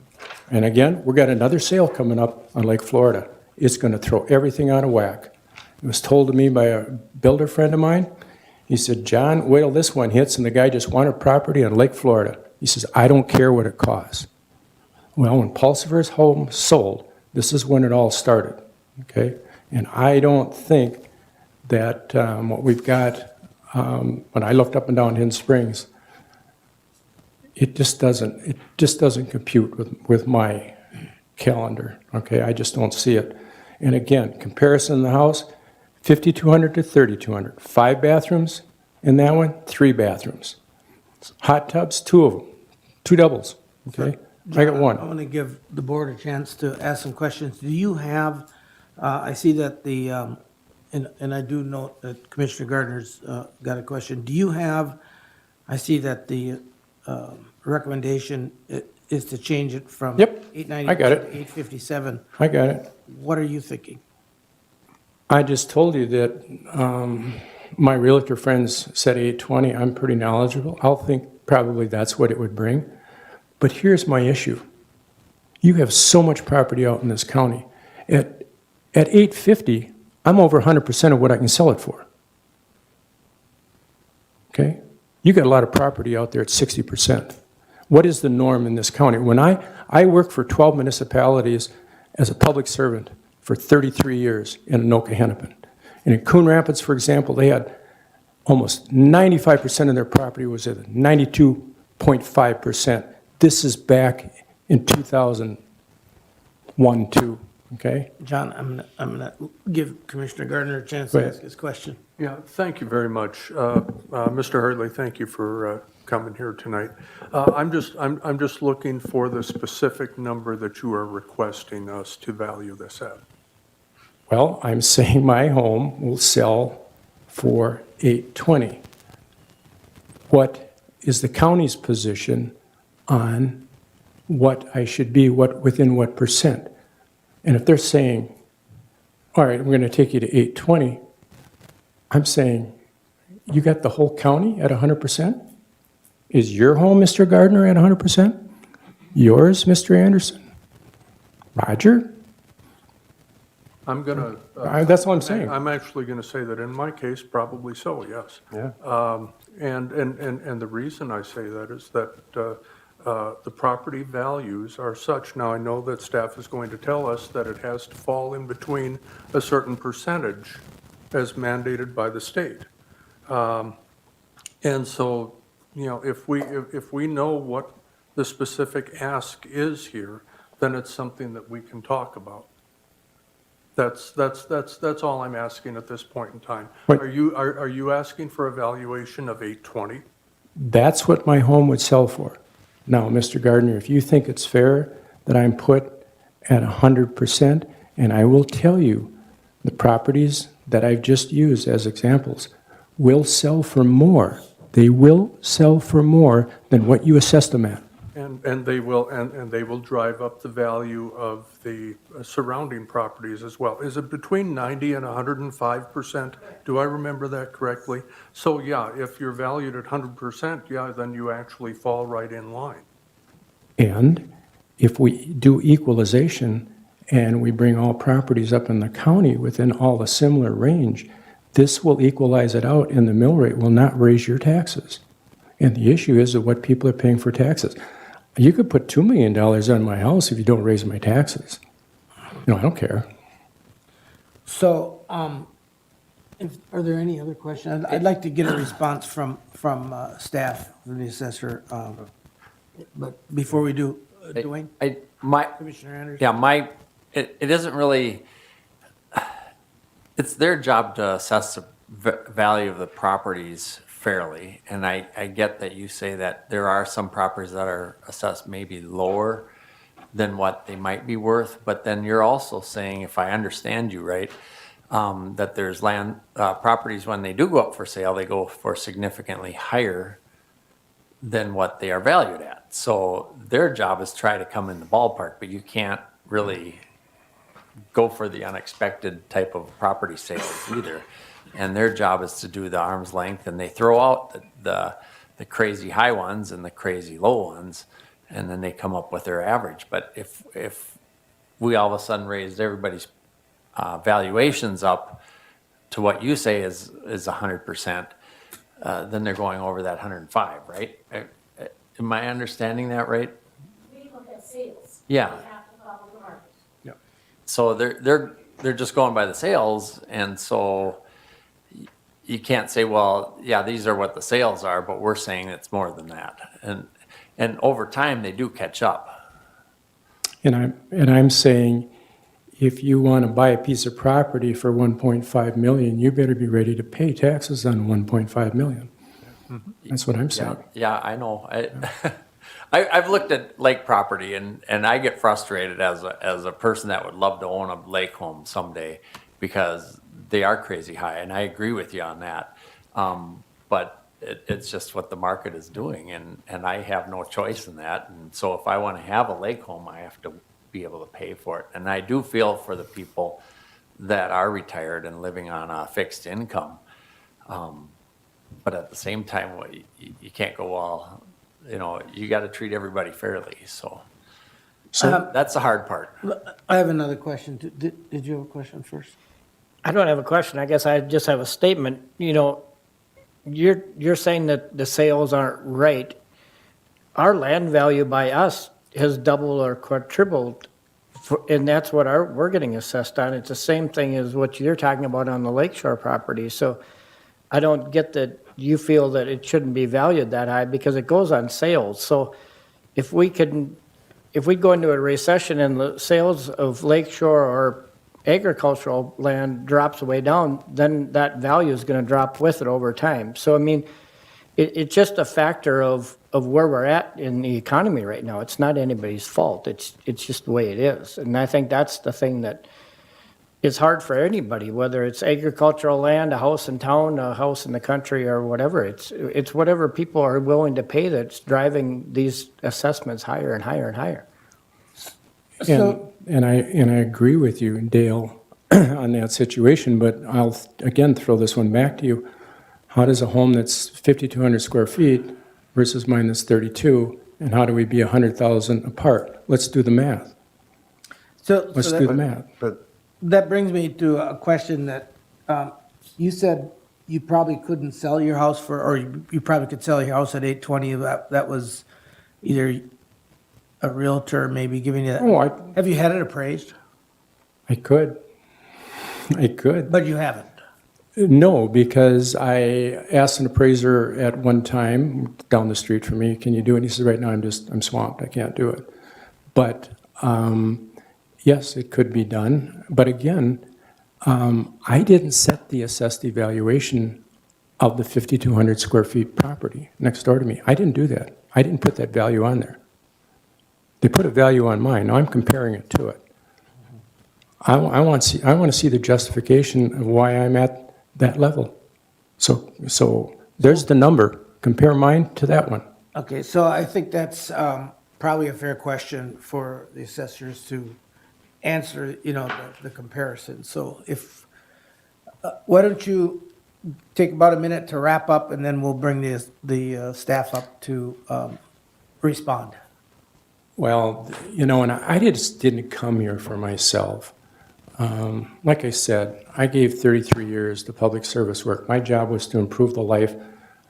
again, we've got another sale coming up on Lake Florida. It's going to throw everything out of whack. It was told to me by a builder friend of mine. He said, John, wait till this one hits, and the guy just wanted property on Lake Florida. He says, I don't care what it costs. Well, when Pulsiver's home sold, this is when it all started, okay? And I don't think that what we've got, when I looked up and down Hidden Springs, it just doesn't compute with my calendar, okay? I just don't see it. And again, comparison in the house, 5,200 to 3,200. 5 bathrooms in that one, 3 bathrooms. Hot tubs, 2 of them, 2 doubles, okay? I got 1. I want to give the board a chance to ask some questions. Do you have, I see that and I do note that Commissioner Gardner's got a question. Do you have, I see that the recommendation is to change it from Yep, 890 I got to it. 857. I got it. What are you thinking? I just told you that my realtor friends said 820. I'm pretty knowledgeable. I'll think probably that's what it would bring. But here's my issue. You have so much property out in this county. At 850, I'm over 100% of what I can sell it for. Okay? You got a lot of property out there at 60%. What is the norm in this county? When I worked for 12 municipalities as a public servant for 33 years in Anoka Hennepin. And in Coon Rapids, for example, they had almost 95% of their property was at 92.5%. This is back in 2001, 2, okay? John, I'm gonna give Commissioner Gardner a chance Go to ahead. ask his question. Yeah, thank you very much. Mr. Hurley, thank you for coming here tonight. I'm just looking for the specific number that you are requesting us to value this at. Well, I'm saying my home will sell for 820. What is the county's position on what I should be, within what percent? And if they're saying, all right, we're going to take you to 820, I'm saying, you got the whole county at 100%? Is your home, Mr. Gardner, at 100%? Yours, Mr. Anderson? Roger? I'm gonna. That's what I'm saying. I'm actually gonna say that in my case, probably so, yes. Yeah. And the reason I say that is that the property values are such. Now, I know that staff is going to tell us that it has to fall in between a certain percentage as mandated by the state. And so, you know, if we know what the specific ask is here, then it's something that we can talk about. That's all I'm asking at this point in time. Wait. Are you asking for a valuation of 820? That's what my home would sell for. Now, Mr. Gardner, if you think it's fair that I'm put at 100%, and I will tell you, the properties that I've just used as examples will sell for more. They will sell for more than what you assessed them at. And they will drive up the value of the surrounding properties as well. Is it between 90 and 105%? Do I remember that correctly? So yeah, if you're valued at 100%, yeah, then you actually fall right in line. And if we do equalization and we bring all properties up in the county within all a similar range, this will equalize it out and the mill rate will not raise your taxes. And the issue is that what people are paying for taxes. You could put $2 million on my house if you don't raise my taxes. No, I don't care. So, are there any other questions? I'd like to get a response from staff, from the assessor. But before we do, Dwayne, Commissioner Anderson? Yeah, it isn't really, it's their job to assess the value of the properties fairly. And I get that you say that there are some properties that are assessed maybe lower than what they might be worth, but then you're also saying, if I understand you right, that there's land, properties when they do go up for sale, they go for significantly higher than what they are valued at. So their job is try to come in the ballpark, but you can't really go for the unexpected type of property sales either. And their job is to do the arm's length, and they throw out the crazy high ones and the crazy low ones, and then they come up with their average. But if we all of a sudden raised everybody's valuations up to what you say is 100%, then they're going over that 105, right? Am I understanding that right? We look at sales. Yeah. We have to follow the market. So they're just going by the sales, and so you can't say, well, yeah, these are what the sales are, but we're saying it's more than that. And over time, they do catch up. And I'm saying, if you want to buy a piece of property for 1.5 million, you better be ready to pay taxes on 1.5 million. That's what I'm saying. Yeah, I know. I've looked at lake property, and I get frustrated as a person that would love to own a lake home someday, because they are crazy high, and I agree with you on that. But it's just what the market is doing, and I have no choice in that. And so if I want to have a lake home, I have to be able to pay for it. And I do feel for the people that are retired and living on a fixed income. But at the same time, you can't go, well, you got to treat everybody fairly. So that's the hard part. I have another question. Did you have a question first? I don't have a question. I guess I just have a statement. You're saying that the sales aren't right. Our land value by us has doubled or quadrupled, and that's what we're getting assessed on. It's the same thing as what you're talking about on the lakeshore property. So I don't get that you feel that it shouldn't be valued that high because it goes on sales. So if we go into a recession and the sales of lakeshore or agricultural land drops way down, then that value is going to drop with it over time. So, I mean, it's just a factor of where we're at in the economy right now. It's not anybody's fault. It's just the way it is. And I think that's the thing that is hard for anybody, whether it's agricultural land, a house in town, a house in the country, or whatever. It's whatever people are willing to pay that's driving these assessments higher and higher and higher. And I agree with you, Dale, on that situation, but I'll again throw this one back to you. How does a home that's 5,200 square feet versus mine that's 32, and how do we be 100,000 apart? Let's do the math. Let's do the math. But That brings me to a question that you said you probably couldn't sell your house for, or you probably could sell your house at 820. That was either a realtor maybe giving you that. Oh, Have you had it appraised? I could. But you haven't. No, because I asked an appraiser at one time down the street from me, can you do it? And he said, right now I'm swamped, I can't do it. But yes, it could be done. But again, I didn't set the assessed evaluation of the 5,200 square feet property next door to me. I didn't do that. I didn't put that value on there. They put a value on mine. Now I'm comparing it to it. I want to see the justification of why I'm at that level. So there's the number. Compare mine to that one. Okay, so I think that's probably a fair question for the assessors to answer, the comparison. So why don't you take about a minute to wrap up, and then we'll bring the staff up to respond. Well, and I just didn't come here for myself. Like I said, I gave 33 years to public service work. My job was to improve the life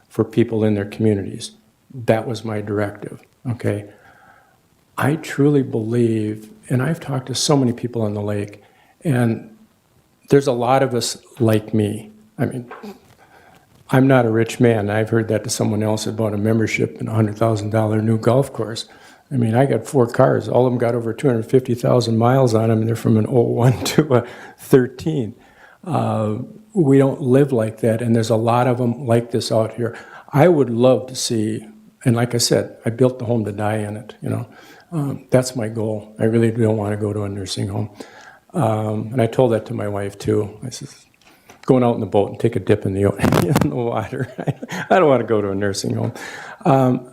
for people in their communities. That was my directive, okay? I truly believe, and I've talked to so many people on the lake, and there's a lot of us like me. I mean, I'm not a rich man. I've heard that to someone else about a membership in a $100,000 new golf course. I mean, I got 4 cars. All of them got over 250,000 miles on them, and they're from an 01 to a 13. We don't live like that, and there's a lot of them like this out here. I would love to see, and like I said, I built the home to die in it, That's my goal. I really don't want to go to a nursing home. And I told that to my wife, too. I said, going out in the boat and take a dip in the water. I don't want to go to a nursing home.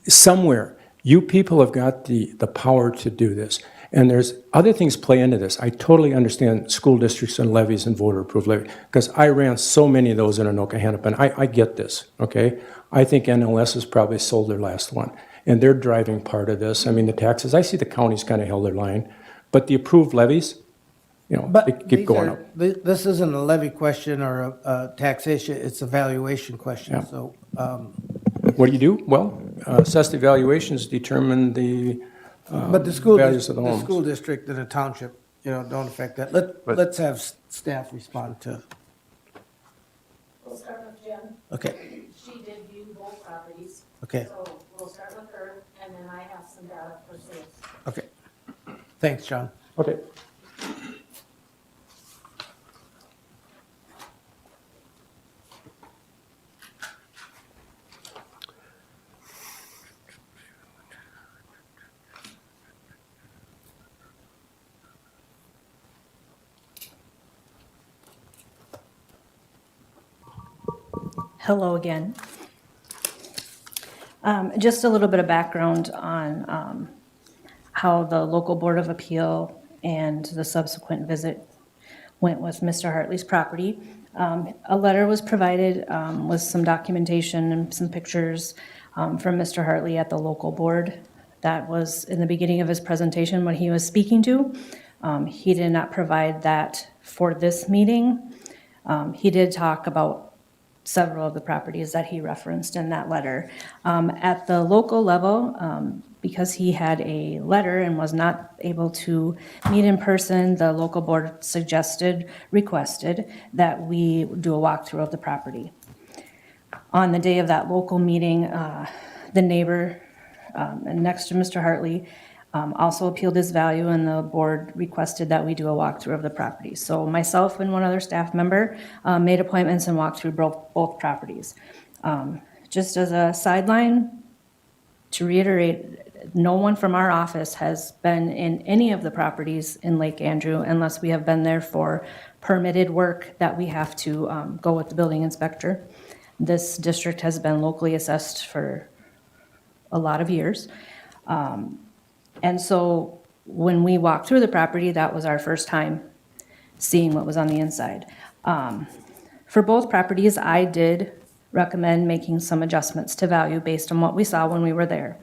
Somewhere. You people have got the power to do this. And there's other things play into this. I totally understand school districts and levies and voter-approved levies, because I ran so many of those in Anoka Hennepin. I get this, okay? I think NLS has probably sold their last one. And they're driving part of this. I mean, the taxes, I see the counties kind of held their line. But the approved levies, they keep going up. This isn't a levy question or a taxation, it's a valuation question, Yeah. so. What do you do? Well, assessed evaluations determine the But the school, values of the the homes. school district and the township, don't affect that. Let's have staff respond to. We'll start with Jen. Okay, She did view both properties. okay, So we'll start with her, and then I have some data for sales. okay. Thanks, John. Okay. Hello again. Just a little bit of background on how the local Board of Appeal and the subsequent visit went with Mr. Hartley's property. A letter was provided with some documentation and some pictures from Mr. Hartley at the local board. That was in the beginning of his presentation when he was speaking to. He did not provide that for this meeting. He did talk about several of the properties that he referenced in that letter. At the local level, because he had a letter and was not able to meet in person, the local board requested that we do a walkthrough of the property. On the day of that local meeting, the neighbor next to Mr. Hartley also appealed his value, and the board requested that we do a walkthrough of the property. So myself and one other staff member made appointments and walked through both properties. Just as a sideline, to reiterate, no one from our office has been in any of the properties in Lake Andrew unless we have been there for permitted work that we have to go with the building inspector. This district has been locally assessed for a lot of years. And so when we walked through the property, that was our first time seeing what was on the inside. For both properties, I did recommend making some adjustments to value based on what we saw when we were there.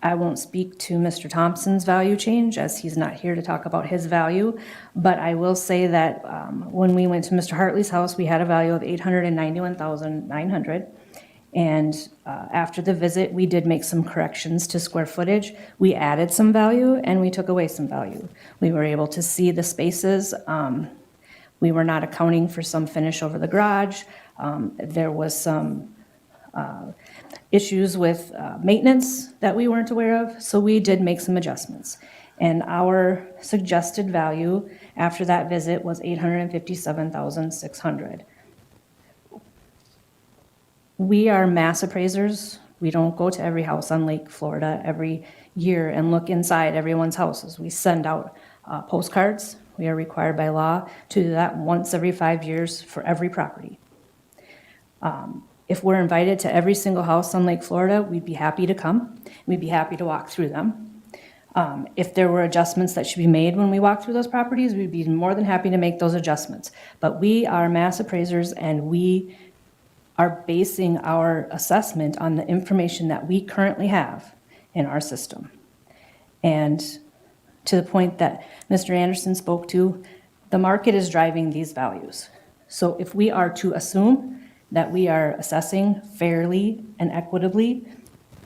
I won't speak to Mr. Thompson's value change as he's not here to talk about his value, but I will say that when we went to Mr. Hartley's house, we had a value of $891,900. And after the visit, we did make some corrections to square footage. We added some value and we took away some value. We were able to see the spaces. We were not accounting for some finish over the garage. There was some issues with maintenance that we weren't aware of, so we did make some adjustments. And our suggested value after that visit was $857,600. We are mass appraisers. We don't go to every house on Lake Florida every year and look inside everyone's houses. We send out postcards. We are required by law to do that once every 5 years for every property. If we're invited to every single house on Lake Florida, we'd be happy to come. We'd be happy to walk through them. If there were adjustments that should be made when we walk through those properties, we'd be more than happy to make those adjustments. But we are mass appraisers, and we are basing our assessment on the information that we currently have in our system. And to the point that Mr. Anderson spoke to, the market is driving these values. So if we are to assume that we are assessing fairly and equitably,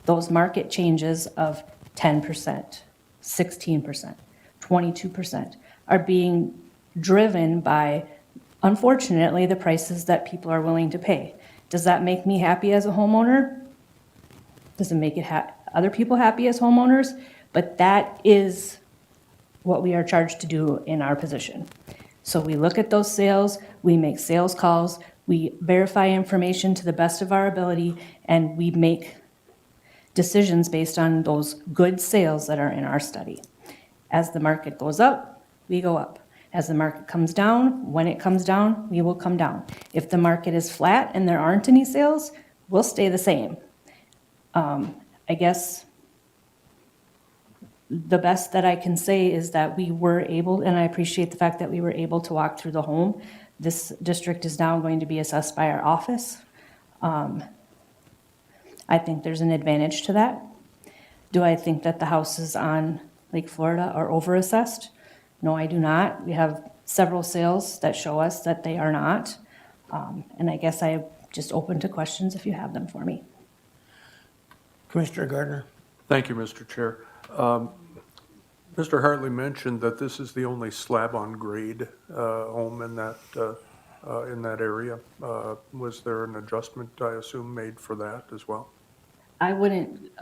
those market changes of 10%, 16%, 22% are being driven by, unfortunately, the prices that people are willing to pay. Does that make me happy as a homeowner? Does it make other people happy as homeowners? But that is what we are charged to do in our position. So we look at those sales, we make sales calls, we verify information to the best of our ability, and we make decisions based on those good sales that are in our study. As the market goes up, we go up. As the market comes down, when it comes down, we will come down. If the market is flat and there aren't any sales, we'll stay the same. I guess the best that I can say is that we were able, and I appreciate the fact that we were able to walk through the home. This district is now going to be assessed by our office. I think there's an advantage to that. Do I think that the houses on Lake Florida are overassessed? No, I do not. We have several sales that show us that they are not. And I guess I'm just open to questions if you have them for me. Commissioner Gardner. Thank you, Mr. Chair. Mr. Hartley mentioned that this is the only slab-on-grade home in that area. Was there an adjustment, I assume, made for that as well? I wouldn't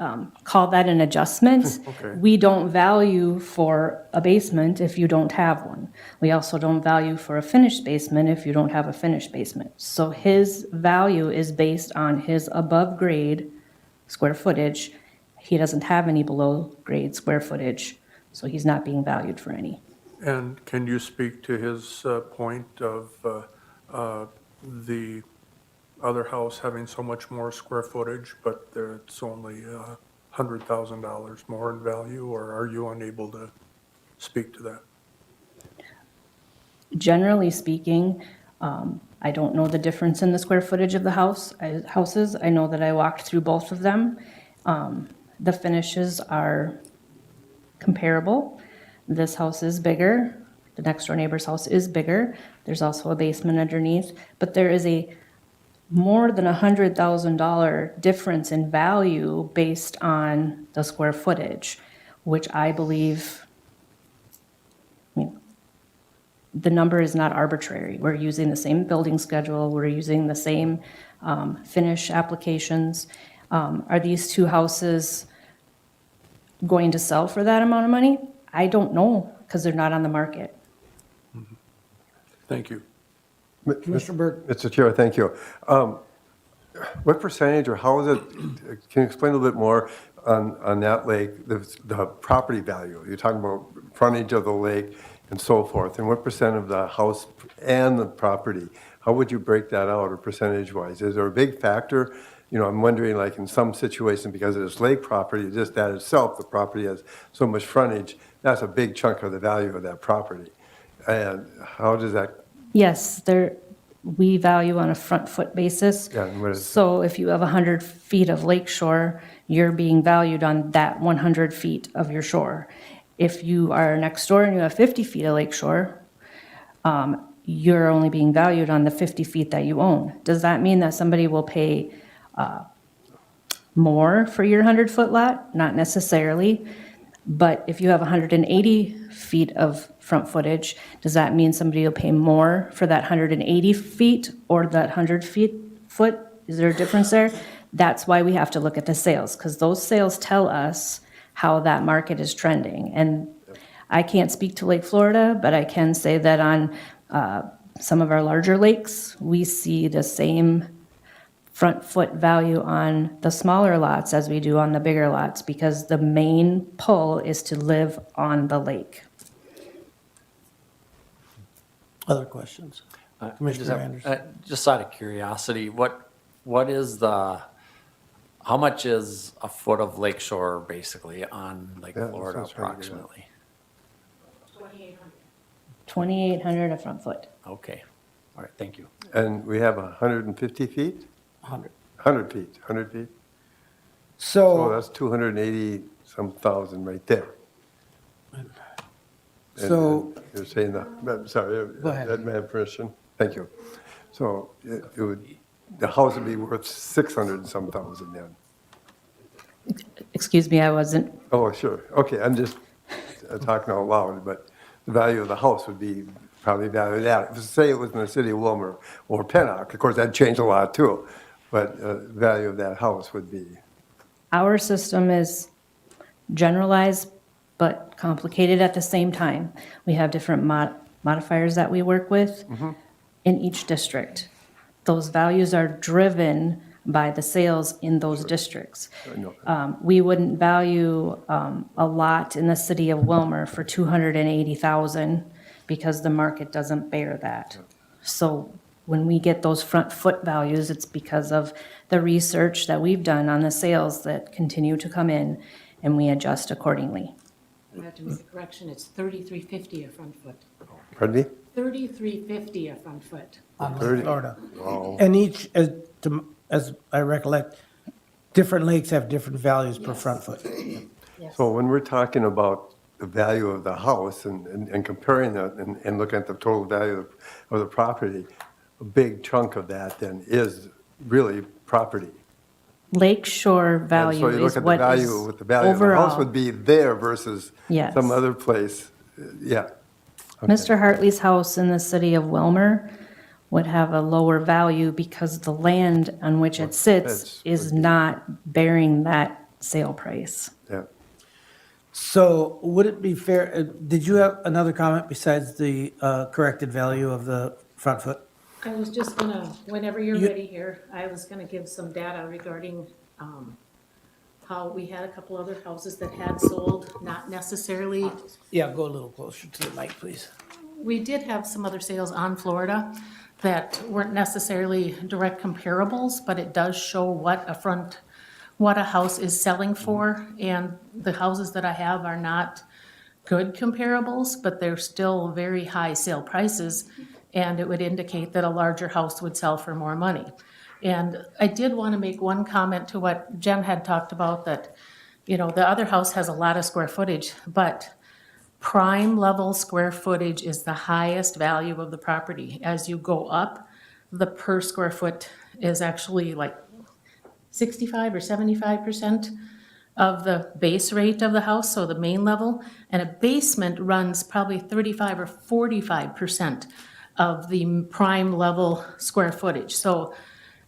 call that an adjustment. Okay. We don't value for a basement if you don't have one. We also don't value for a finished basement if you don't have a finished basement. So his value is based on his above grade square footage. He doesn't have any below grade square footage, so he's not being valued for any. And can you speak to his point of the other house having so much more square footage, but it's only $100,000 more in value, or are you unable to speak to that? Generally speaking, I don't know the difference in the square footage of the houses. I know that I walked through both of them. The finishes are comparable. This house is bigger. The next door neighbor's house is bigger. There's also a basement underneath, but there is a more than $100,000 difference in value based on the square footage, which I believe, the number is not arbitrary. We're using the same building schedule, we're using the same finish applications. Are these two houses going to sell for that amount of money? I don't know, because they're not on the market. Thank you. Commissioner Burke? Mr. Chair, thank you. What percentage or how is it, can you explain a little bit more on that lake, the property value? You're talking about frontage of the lake and so forth, and what percent of the house and the property? How would you break that out or percentage-wise? Is there a big factor? You know, I'm wondering, like in some situations, because of this lake property, just that itself, the property has so much frontage, that's a big chunk of the value of that property. And how does that? Yes, we value on a front foot basis. Yeah, and what is- So if you have 100 feet of lake shore, you're being valued on that 100 feet of your shore. If you are next door and you have 50 feet of lake shore, you're only being valued on the 50 feet that you own. Does that mean that somebody will pay more for your 100-foot lot? Not necessarily. But if you have 180 feet of front footage, does that mean somebody will pay more for that 180 feet or that 100 foot? Is there a difference there? That's why we have to look at the sales, because those sales tell us how that market is trending. And I can't speak to Lake Florida, but I can say that on some of our larger lakes, we see the same front foot value on the smaller lots as we do on the bigger lots, because the main pull is to live on the lake. Other questions? Commissioner Anderson? Just out of curiosity, what is how much is a foot of lakeshore basically on Lake Yeah, Florida that's what I was trying to approximately? 2,800 a front foot. Okay, all right, thank you. And we have 150 feet? 100. 100 feet, 100 feet? So So, that's 280 some thousand right there. So- And you're saying that, I'm sorry, Go ahead. that may have permission. Thank you. So it would, the house would be worth 600 and some thousand then. Excuse me, I wasn't, Oh, sure. Okay, I'm just talking out loud, but the value of the house would be probably valued at, say it was in the city of Wilmer or Pennock, of course, that'd change a lot too. But value of that house would be, our system is generalized but complicated at the same time. We have different modifiers that we work with in each district. Those values are driven by the sales in those districts. I know. We wouldn't value a lot in the city of Wilmer for $280,000 because the market doesn't bear that. So when we get those front foot values, it's because of the research that we've done on the sales that continue to come in, and we adjust accordingly. I have to make a correction, it's $3,350 a front foot. pardon me? $3,350 a front foot. on Lake 30. Florida. Wow. And each, as I recollect, different lakes have different values per front foot. Yes. So when we're talking about the value of the house and comparing that and looking at the total value of the property, a big chunk of that then is really property. Lake shore And value so you look is at the what value, is what the value of the house overall. would be there versus Yes. some other place. Yeah. Mr. Hartley's house in the city of Wilmer would have a lower value because the land on which it sits That's- is not bearing that sale price. Yeah. So would it be fair, did you have another comment besides the corrected value of the front foot? I was just gonna, whenever you're You- ready here, I was gonna give some data regarding how we had a couple other houses that had sold, not necessarily. Yeah, go a little closer to the mic, please. We did have some other sales on Florida that weren't necessarily direct comparables, but it does show what a house is selling for. And the houses that I have are not good comparables, but they're still very high sale prices, and it would indicate that a larger house would sell for more money. And I did want to make one comment to what Jen had talked about, that, you know, the other house has a lot of square footage, but prime level square footage is the highest value of the property. As you go up, the per square foot is actually like 65 or 75% of the base rate of the house, so the main level, and a basement runs probably 35 or 45% of the prime level square footage. So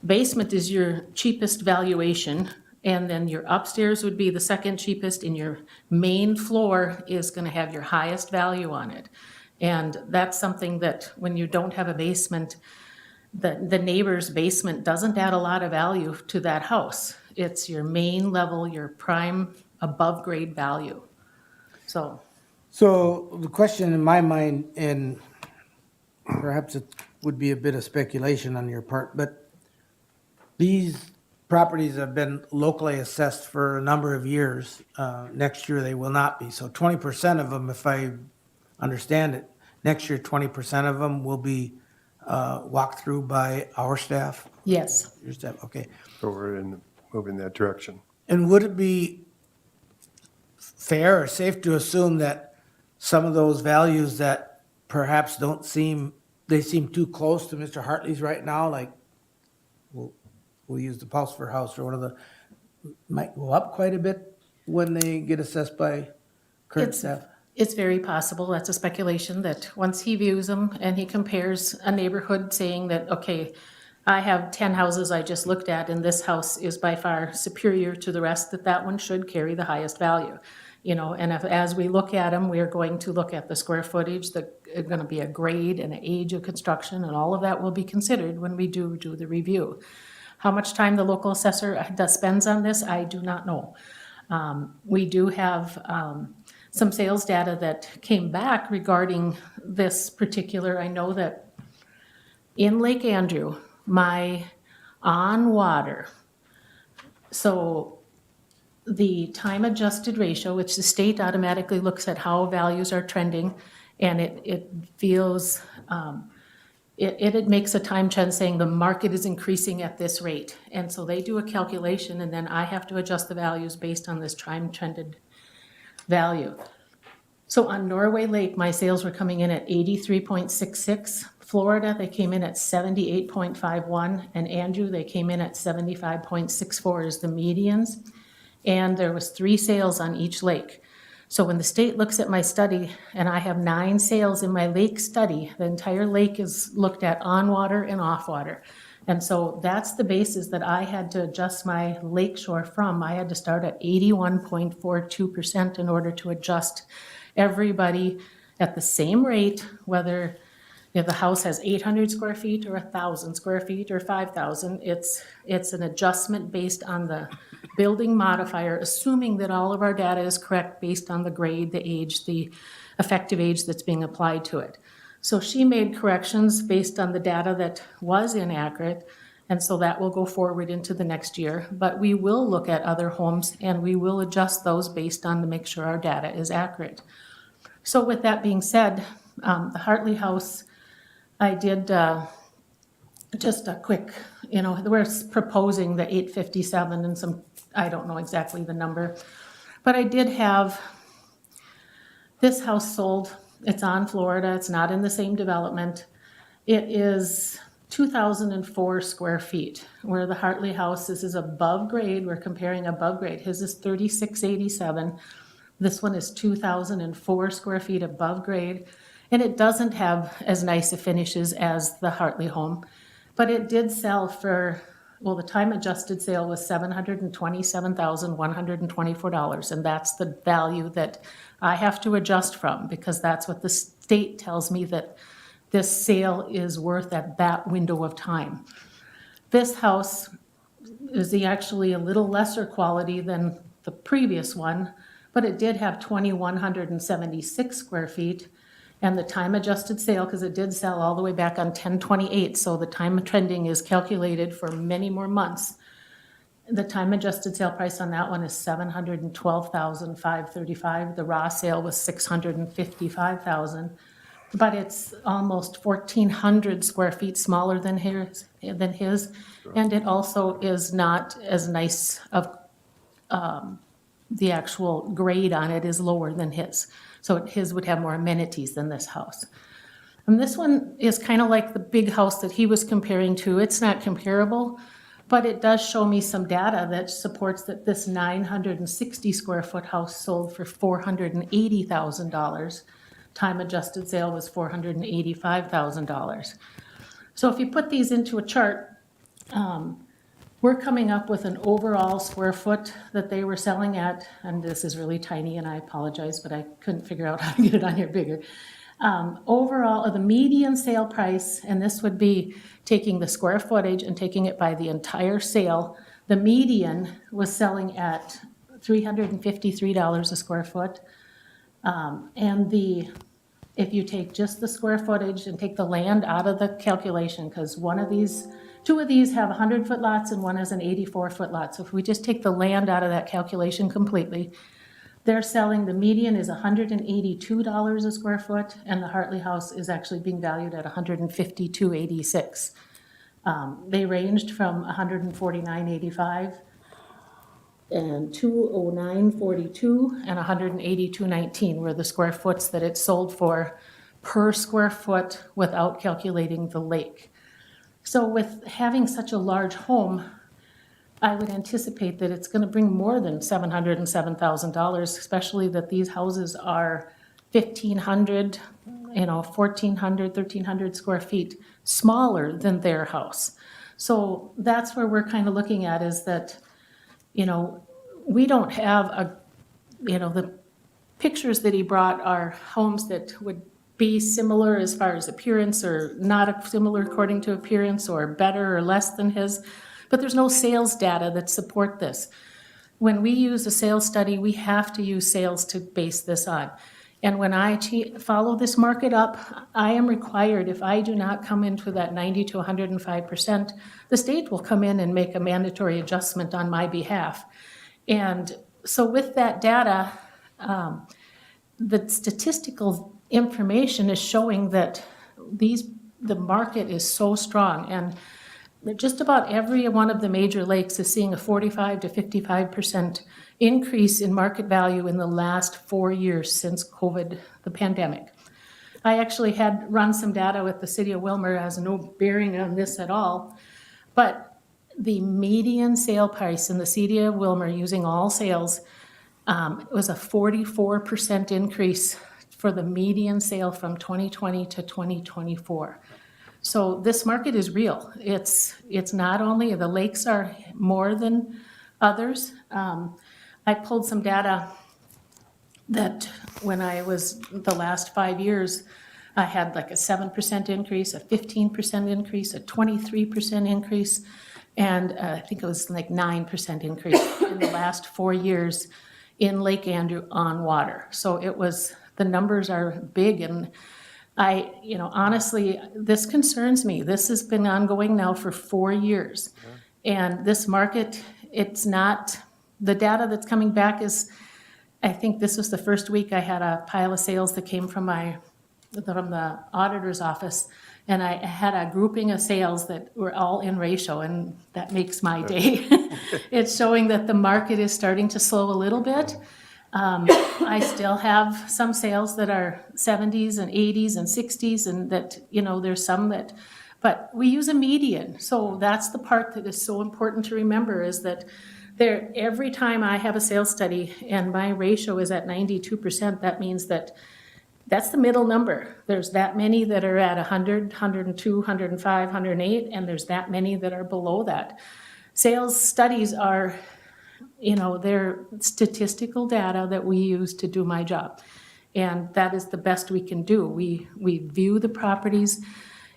basement is your cheapest valuation, and then your upstairs would be the second cheapest, and your main floor is gonna have your highest value on it. And that's something that when you don't have a basement, the neighbor's basement doesn't add a lot of value to that house. It's your main level, your prime above grade value. So, So the question in my mind, and perhaps it would be a bit of speculation on your part, but these properties have been locally assessed for a number of years. Next year, they will not be. So 20% of them, if I understand it, next year, 20% of them will be walked through by our staff? yes. Your staff, okay. So we're moving that direction. And would it be fair or safe to assume that some of those values that perhaps they seem too close to Mr. Hartley's right now, like we'll use the Pulsifer House or one of the, might go up quite a bit when they get assessed by current It's- staff? It's very possible, that's a speculation, that once he views them and he compares a neighborhood saying that, okay, I have 10 houses I just looked at and this house is by far superior to the rest, that one should carry the highest value. You know, and as we look at them, we are going to look at the square footage, going to be a grade and an age of construction, and all of that will be considered when we do the review. How much time the local assessor spends on this, I do not know. We do have some sales data that came back regarding this particular. I know that in Lake Andrew, my on water, so the time adjusted ratio, which the state automatically looks at how values are trending, and it feels, it makes a time trend saying the market is increasing at this rate. And so they do a calculation, and then I have to adjust the values based on this time trended value. So on Norway Lake, my sales were coming in at 83.66. Florida, they came in at 78.51. And Andrew, they came in at 75.64 is the medians. And there was 3 sales on each lake. So when the state looks at my study, and I have 9 sales in my lake study, the entire lake is looked at on water and off water. And so that's the basis that I had to adjust my lakeshore from. I had to start at 81.42% in order to adjust everybody at the same rate, whether if the house has 800 square feet or 1,000 square feet or 5,000. It's an adjustment based on the building modifier, assuming that all of our data is correct based on the grade, the age, the effective age that's being applied to it. So she made corrections based on the data that was inaccurate, and so that will go forward into the next year. But we will look at other homes and we will adjust those based on to make sure our data is accurate. So with that being said, the Hartley House, I did just a quick, you know, we're proposing the 857 and some, I don't know exactly the number, but I did have this house sold. It's on Florida. It's not in the same development. It is 2,004 square feet, where the Hartley House, this is above grade. We're comparing above grade. His is 3,687. This one is 2,004 square feet above grade. And it doesn't have as nice a finishes as the Hartley home, but it did sell for, well, the time adjusted sale was $727,124. And that's the value that I have to adjust from, because that's what the state tells me that this sale is worth at that window of time. This house is actually a little lesser quality than the previous one, but it did have 2,176 square feet. And the time adjusted sale, because it did sell all the way back on 10/28, so the time trending is calculated for many more months. The time adjusted sale price on that one is $712,535. The raw sale was $655,000. But it's almost 1,400 square feet smaller than his, and it also is not as nice of, the actual grade on it is lower than his. So his would have more amenities than this house. And this one is kind of like the big house that he was comparing to. It's not comparable, but it does show me some data that supports that this 960 square foot house sold for $480,000. Time adjusted sale was $485,000. So if you put these into a chart, we're coming up with an overall square foot that they were selling at, and this is really tiny and I apologize, but I couldn't figure out how to get it on here bigger. Overall, the median sale price, and this would be taking the square footage and taking it by the entire sale, the median was selling at $353 a square foot. If you take just the square footage and take the land out of the calculation, because two of these have 100-foot lots and one has an 84-foot lot. So if we just take the land out of that calculation completely, they're selling, the median is $182 a square foot, and the Hartley house is actually being valued at $152.86. They ranged from $149.85 and $209.42 and $182.19 were the square foots that it sold for per square foot without calculating the lake. So with having such a large home, I would anticipate that it's gonna bring more than $707,000, especially that these houses are 1,500, 1,400, 1,300 square feet smaller than their house. So that's where we're kind of looking at is that, we don't have the pictures that he brought are homes that would be similar as far as appearance or not similar according to appearance or better or less than his. But there's no sales data that support this. When we use a sales study, we have to use sales to base this on. And when I follow this market up, I am required, if I do not come into that 90 to 105%, the state will come in and make a mandatory adjustment on my behalf. And so with that data, the statistical information is showing that the market is so strong. And just about every one of the major lakes is seeing a 45 to 55% increase in market value in the last 4 years since COVID, the pandemic. I actually had run some data with the city of Wilmer, has no bearing on this at all, but the median sale price in the city of Wilmer using all sales was a 44% increase for the median sale from 2020 to 2024. So this market is real. It's not only, the lakes are more than others. I pulled some data that when I was the last 5 years, I had like a 7% increase, a 15% increase, a 23% increase, and I think it was like 9% increase in the last 4 years in Lake Andrew on water. So the numbers are big, and honestly, this concerns me. This has been ongoing now for 4 years. And this market, it's not, the data that's coming back is, I think this was the first week I had a pile of sales that came from the auditor's office, and I had a grouping of sales that were all in ratio, and that makes my day. It's showing that the market is starting to slow a little bit. I still have some sales that are 70s and 80s and 60s, and that, there's some that, but we use a median. So that's the part that is so important to remember is that every time I have a sales study and my ratio is at 92%, that means that's the middle number. There's that many that are at 100, 102, 105, 108, and there's that many that are below that. Sales studies are, they're statistical data that we use to do my job. And that is the best we can do. We view the properties.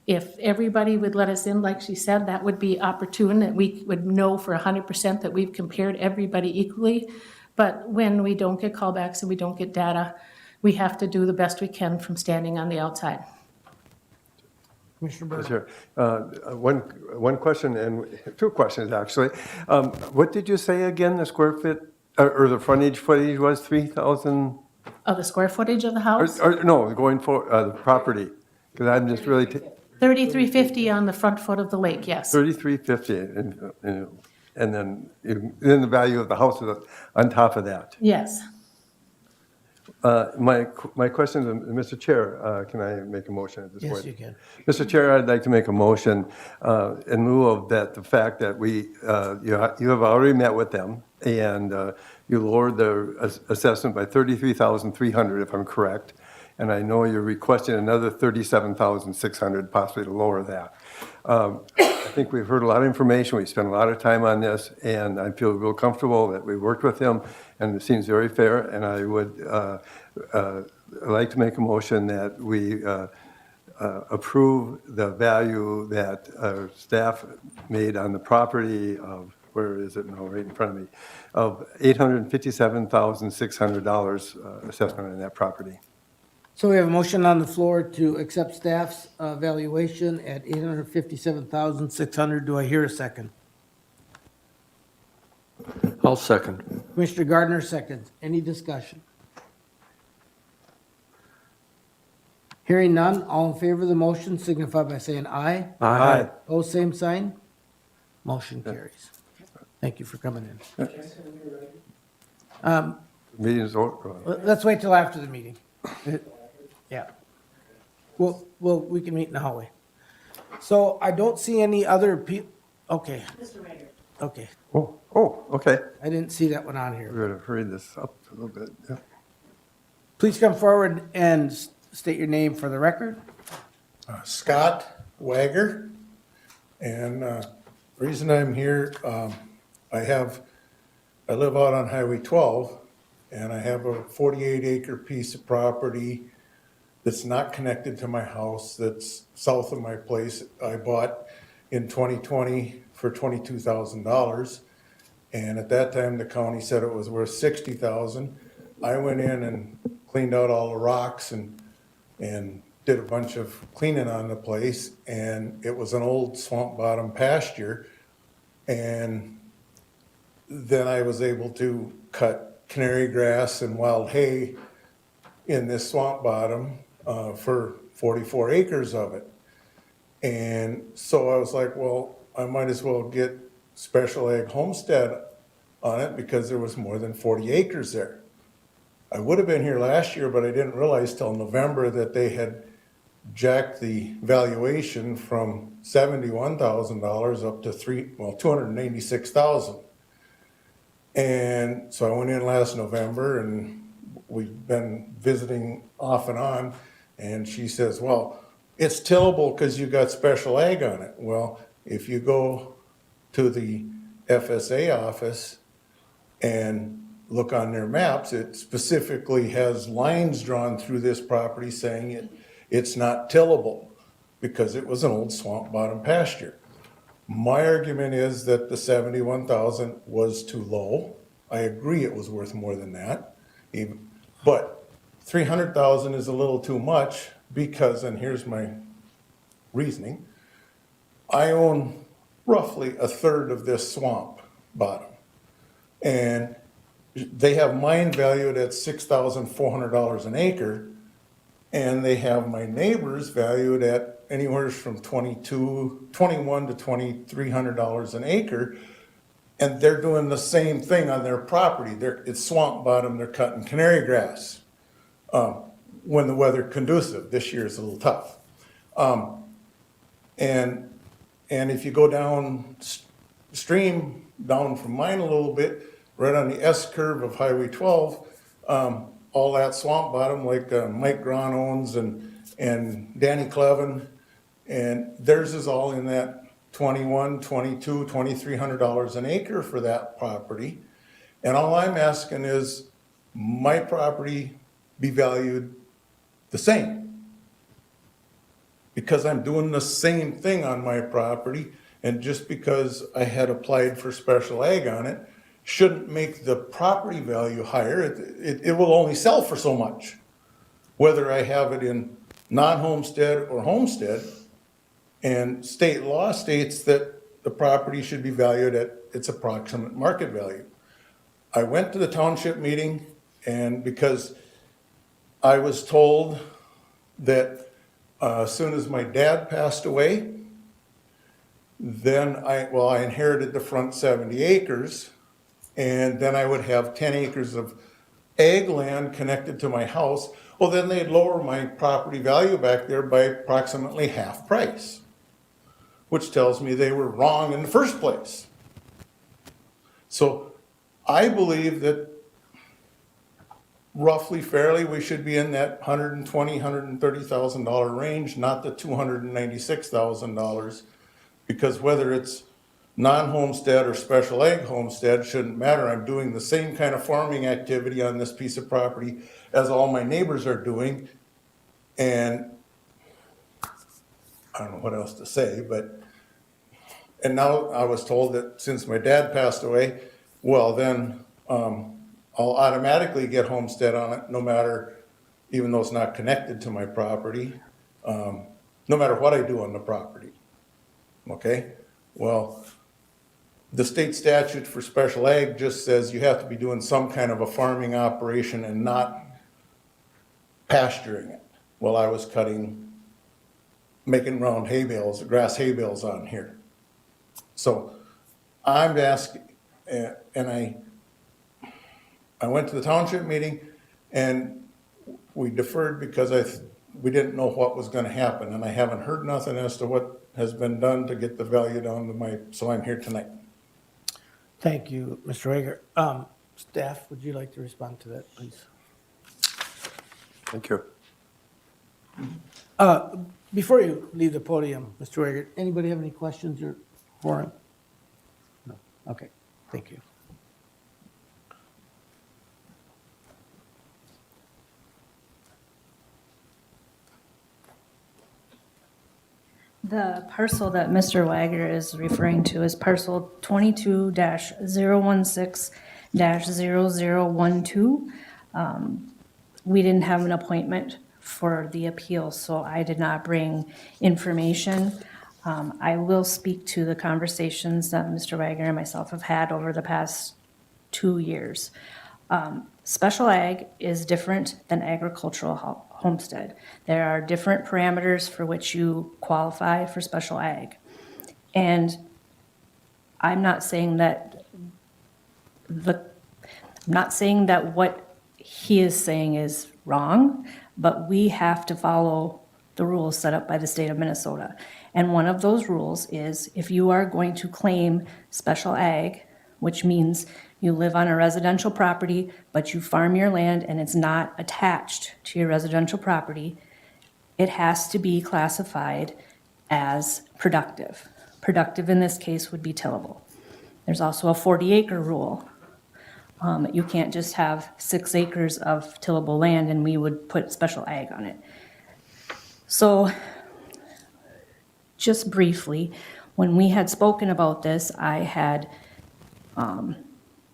If everybody would let us in, like she said, that would be opportune, that we would know for 100% that we've compared everybody equally. But when we don't get callbacks and we don't get data, we have to do the best we can from standing on the outside. Commissioner Berg. Sure. One question and two questions, actually. What did you say again, the square foot, or the footage was 3,000? Of the square footage of the house? Or, no, going for, the property, because I'm just really, 3350 on the front foot of the lake, yes. 3,350, and then the value of the house is on top of that. Yes. My question, Mr. Chair, can I make a motion at this point? Yes, you can. Mr. Chair, I'd like to make a motion in lieu of that, the fact that you have already met with them, and you lowered the assessment by $33,300, if I'm correct, and I know you're requesting another $37,600 possibly to lower that. I think we've heard a lot of information, we spent a lot of time on this, and I feel real comfortable that we worked with him, and it seems very fair, and I would like to make a motion that we approve the value that our staff made on the property of, where is it now, right in front of me, of $857,600 assessment on that property. So we have a motion on the floor to accept staff's valuation at $857,600. Do I hear a second? I'll second. Commissioner Gardner seconds. Any discussion? Hearing none, all in favor of the motion signify by saying aye. Aye. Oh, same sign. Motion carries. Thank you for coming in. Meeting's over. Let's wait till after the meeting. Yeah. Well, we can meet in the hallway. So I don't see any other okay. Okay, Oh, okay. I didn't see that one on here. We're going to hurry this up a little bit. Yeah. Please come forward and state your name for the record. Scott Wagger, and reason I'm here, I live out on Highway 12, and I have a 48-acre piece of property that's not connected to my house, that's south of my place. I bought in 2020 for $22,000, and at that time, the county said it was worth $60,000. I went in and cleaned out all the rocks and did a bunch of cleaning on the place, and it was an old swamp bottom pasture. And then I was able to cut canary grass and wild hay in this swamp bottom for 44 acres of it. And so I was like, well, I might as well get special ag homestead on it because there was more than 40 acres there. I would have been here last year, but I didn't realize till November that they had jacked the valuation from $71,000 up to $286,000. And so I went in last November, and we've been visiting off and on, and she says, well, it's tillable because you got special ag on it. Well, if you go to the FSA office and look on their maps, it specifically has lines drawn through this property saying it's not tillable because it was an old swamp bottom pasture. My argument is that the $71,000 was too low. I agree it was worth more than that, but $300,000 is a little too much because, and here's my reasoning, I own roughly a third of this swamp bottom, and they have mine valued at $6,400 an acre, and they have my neighbors valued at anywhere from $21 to $2,300 an acre, and they're doing the same thing on their property. It's swamp bottom, they're cutting canary grass when the weather conducive. This year is a little tough. And if you go downstream, down from mine a little bit, right on the S curve of Highway 12, all that swamp bottom, like Mike Gron owns and Danny Clevin, and theirs is all in that $2,100, $2,200, $2,300 an acre for that property. And all I'm asking is my property be valued the same, because I'm doing the same thing on my property, and just because I had applied for special ag on it shouldn't make the property value higher. It will only sell for so much, whether I have it in non-homestead or homestead. And state law states that the property should be valued at its approximate market value. I went to the township meeting, and because I was told that as soon as my dad passed away, then I inherited the front 70 acres, and then I would have 10 acres of ag land connected to my house. Well, then they'd lower my property value back there by approximately half price, which tells me they were wrong in the first place. So I believe that roughly fairly, we should be in that $120,000, $130,000 range, not the $296,000. Because whether it's non-homestead or special ag homestead shouldn't matter. I'm doing the same kind of farming activity on this piece of property as all my neighbors are doing. And I don't know what else to say, and now I was told that since my dad passed away, well, then I'll automatically get homestead on it, no matter, even though it's not connected to my property, no matter what I do on the property. Okay? Well, the state statute for special ag just says you have to be doing some kind of a farming operation and not pasturing it. Well, I was making round hay bales, grass hay bales on here. So I'm asking, and I went to the township meeting, and we deferred because we didn't know what was gonna happen, and I haven't heard nothing as to what has been done to get the value down to so I'm here tonight. Thank you, Mr. Rager. Staff, would you like to respond to that, please? Thank you. Before you leave the podium, Mr. Rager, anybody have any questions for him? No. Okay, thank you. The parcel that Mr. Wagner is referring to is parcel 22-016-0012. We didn't have an appointment for the appeal, so I did not bring information. I will speak to the conversations that Mr. Wagner and myself have had over the past 2 years. Special ag is different than agricultural homestead. There are different parameters for which you qualify for special ag. And I'm not saying that what he is saying is wrong, but we have to follow the rules set up by the state of Minnesota. And one of those rules is if you are going to claim special ag, which means you live on a residential property, but you farm your land and it's not attached to your residential property, it has to be classified as productive. Productive in this case would be tillable. There's also a 40-acre rule. You can't just have 6 acres of tillable land and we would put special ag on it. So just briefly, when we had spoken about this, I had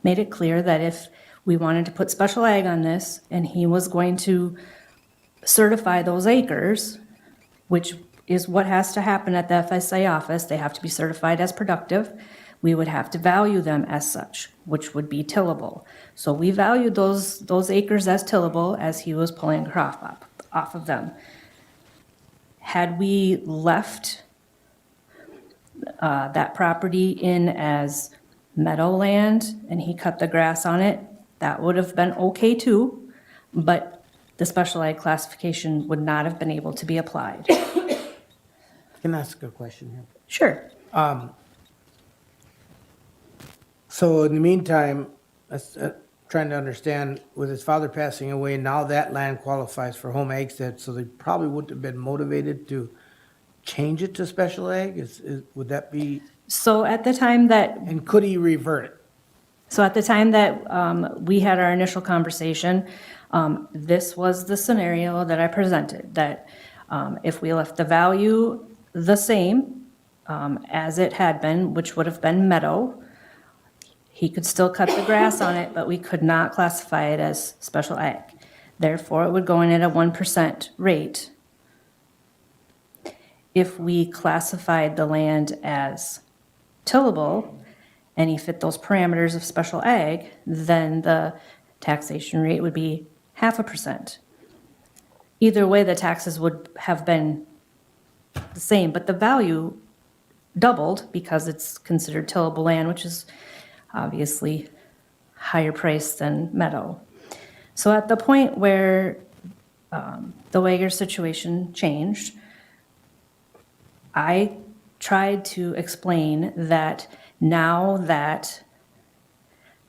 made it clear that if we wanted to put special ag on this and he was going to certify those acres, which is what has to happen at the FSA office, they have to be certified as productive, we would have to value them as such, which would be tillable. So we valued those acres as tillable as he was pulling crop off of them. Had we left that property in as meadowland and he cut the grass on it, that would have been okay too, but the special ag classification would not have been able to be applied. Can I ask a question here? Sure. So in the meantime, trying to understand, with his father passing away, now that land qualifies for home ag stead, so they probably wouldn't have been motivated to change it to special ag? Would that be, So at the time that and could he revert it? So at the time that we had our initial conversation, this was the scenario that I presented, that if we left the value the same as it had been, which would have been meadow, he could still cut the grass on it, but we could not classify it as special ag. Therefore, it would go in at a 1% rate. if we classified the land as tillable and he fit those parameters of special ag, then the taxation rate would be 0.5%. Either way, the taxes would have been the same, but the value doubled because it's considered tillable land, which is obviously higher price than meadow. So at the point where the Wager situation changed, I tried to explain that now that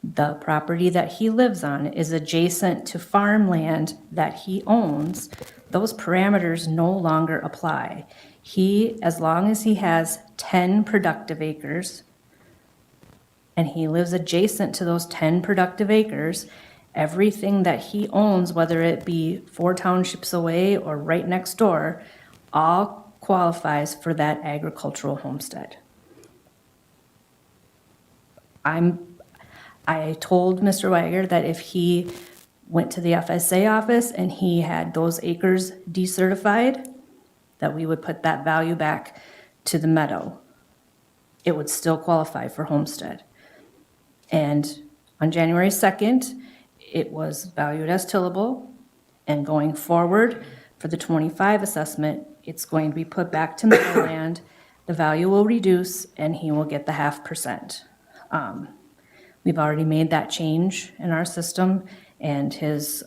the property that he lives on is adjacent to farmland that he owns, those parameters no longer apply. He, as long as he has 10 productive acres, and he lives adjacent to those 10 productive acres, everything that he owns, whether it be 4 townships away or right next door, all qualifies for that agricultural homestead. I told Mr. Wager that if he went to the FSA office and he had those acres decertified, that we would put that value back to the meadow. It would still qualify for homestead. And on January 2nd, it was valued as tillable, and going forward for the 25 assessment, it's going to be put back to meadowland. The value will reduce and he will get the 0.5%. We've already made that change in our system, and his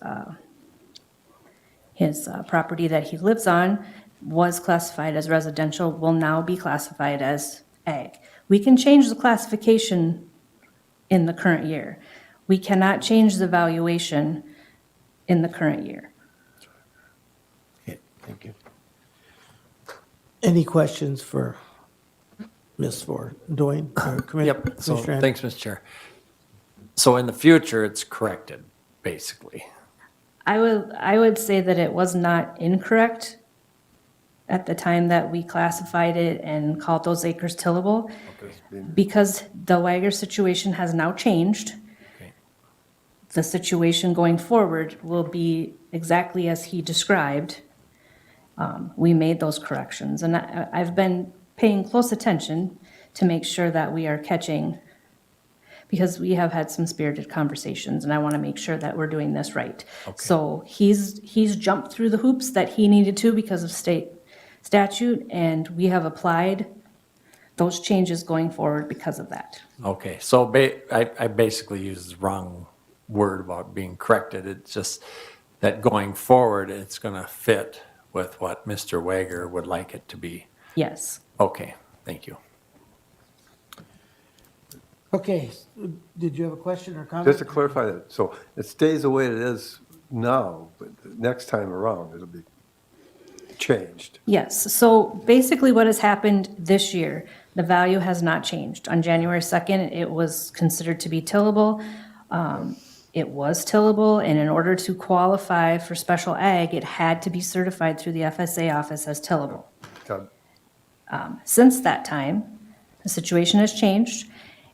property that he lives on was classified as residential, will now be classified as ag. We can change the classification in the current year. We cannot change the valuation in the current year. Okay, thank you. Any questions for Ms. Ford? Dwayne? or Yep, so, Commissioner Hand? thanks, Mr. Chair. So in the future, it's corrected, basically. I would say that it was not incorrect at the time that we classified it and called those acres tillable, because the Wager situation has now changed. Okay. The situation going forward will be exactly as he described. We made those corrections, and I've been paying close attention to make sure that we are catching, because we have had some spirited conversations, and I want to make sure that we're doing this right. So he's jumped through the hoops that he needed to because of state statute, and we have applied those changes going forward because of that. Okay, so I basically used the wrong word about being corrected. It's just that going forward, it's going to fit with what Mr. Wager would like it to be. Yes. Okay, thank you. Okay, did you have a question or comment? Just to clarify that, so it stays the way it is now, but the next time around, it'll be changed. Yes, so basically what has happened this year, the value has not changed. On January 2nd, it was considered to be tillable. It was tillable, and in order to qualify for special ag, it had to be certified through the FSA office as tillable. Got it. Since that time, the situation has changed,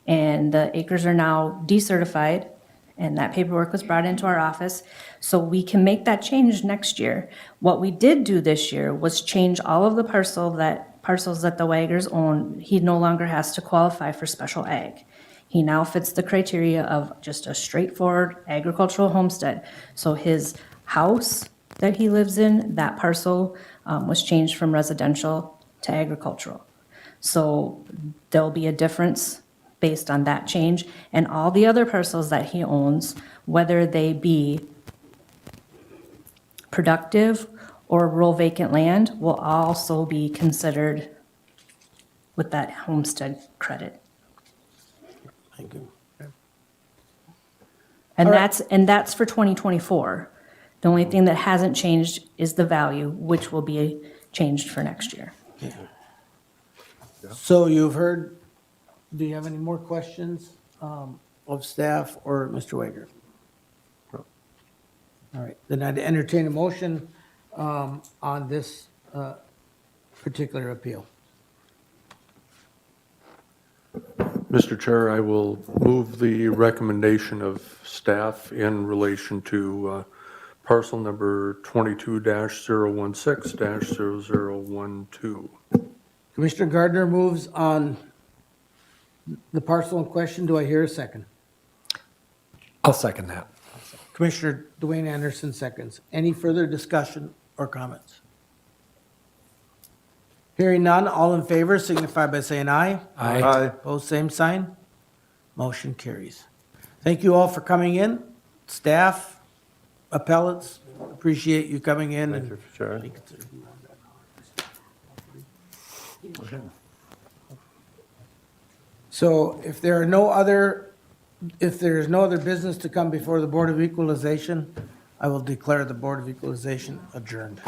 and the acres are now decertified, and that paperwork was brought into our office, so we can make that change next year. What we did do this year was change all of the parcels that the Wagers own. He no longer has to qualify for special ag. He now fits the criteria of just a straightforward agricultural homestead. So his house that he lives in, that parcel was changed from residential to agricultural. So there'll be a difference based on that change, and all the other parcels that he owns, whether they be productive or rural vacant land, will also be considered with that homestead credit. Thank you. And All right. that's for 2024. The only thing that hasn't changed is the value, which will be changed for next year. So you've heard, do you have any more questions of staff or Mr. Wager? No. All right, then I'd entertain a motion on this particular appeal. Mr. Chair, I will move the recommendation of staff in relation to parcel number 22-016-0012. Commissioner Gardner moves on the parcel in question. Do I hear a second? I'll second that. Commissioner Dwayne Anderson seconds. Any further discussion or comments? Hearing none, all in favor signify by saying aye. Aye. Opposed, same sign. Motion carries. Thank you all for coming in. Staff, appellates, appreciate you coming in. Thank you for sharing. So if there is no other business to come before the Board of Equalization, I will declare the Board of Equalization adjourned.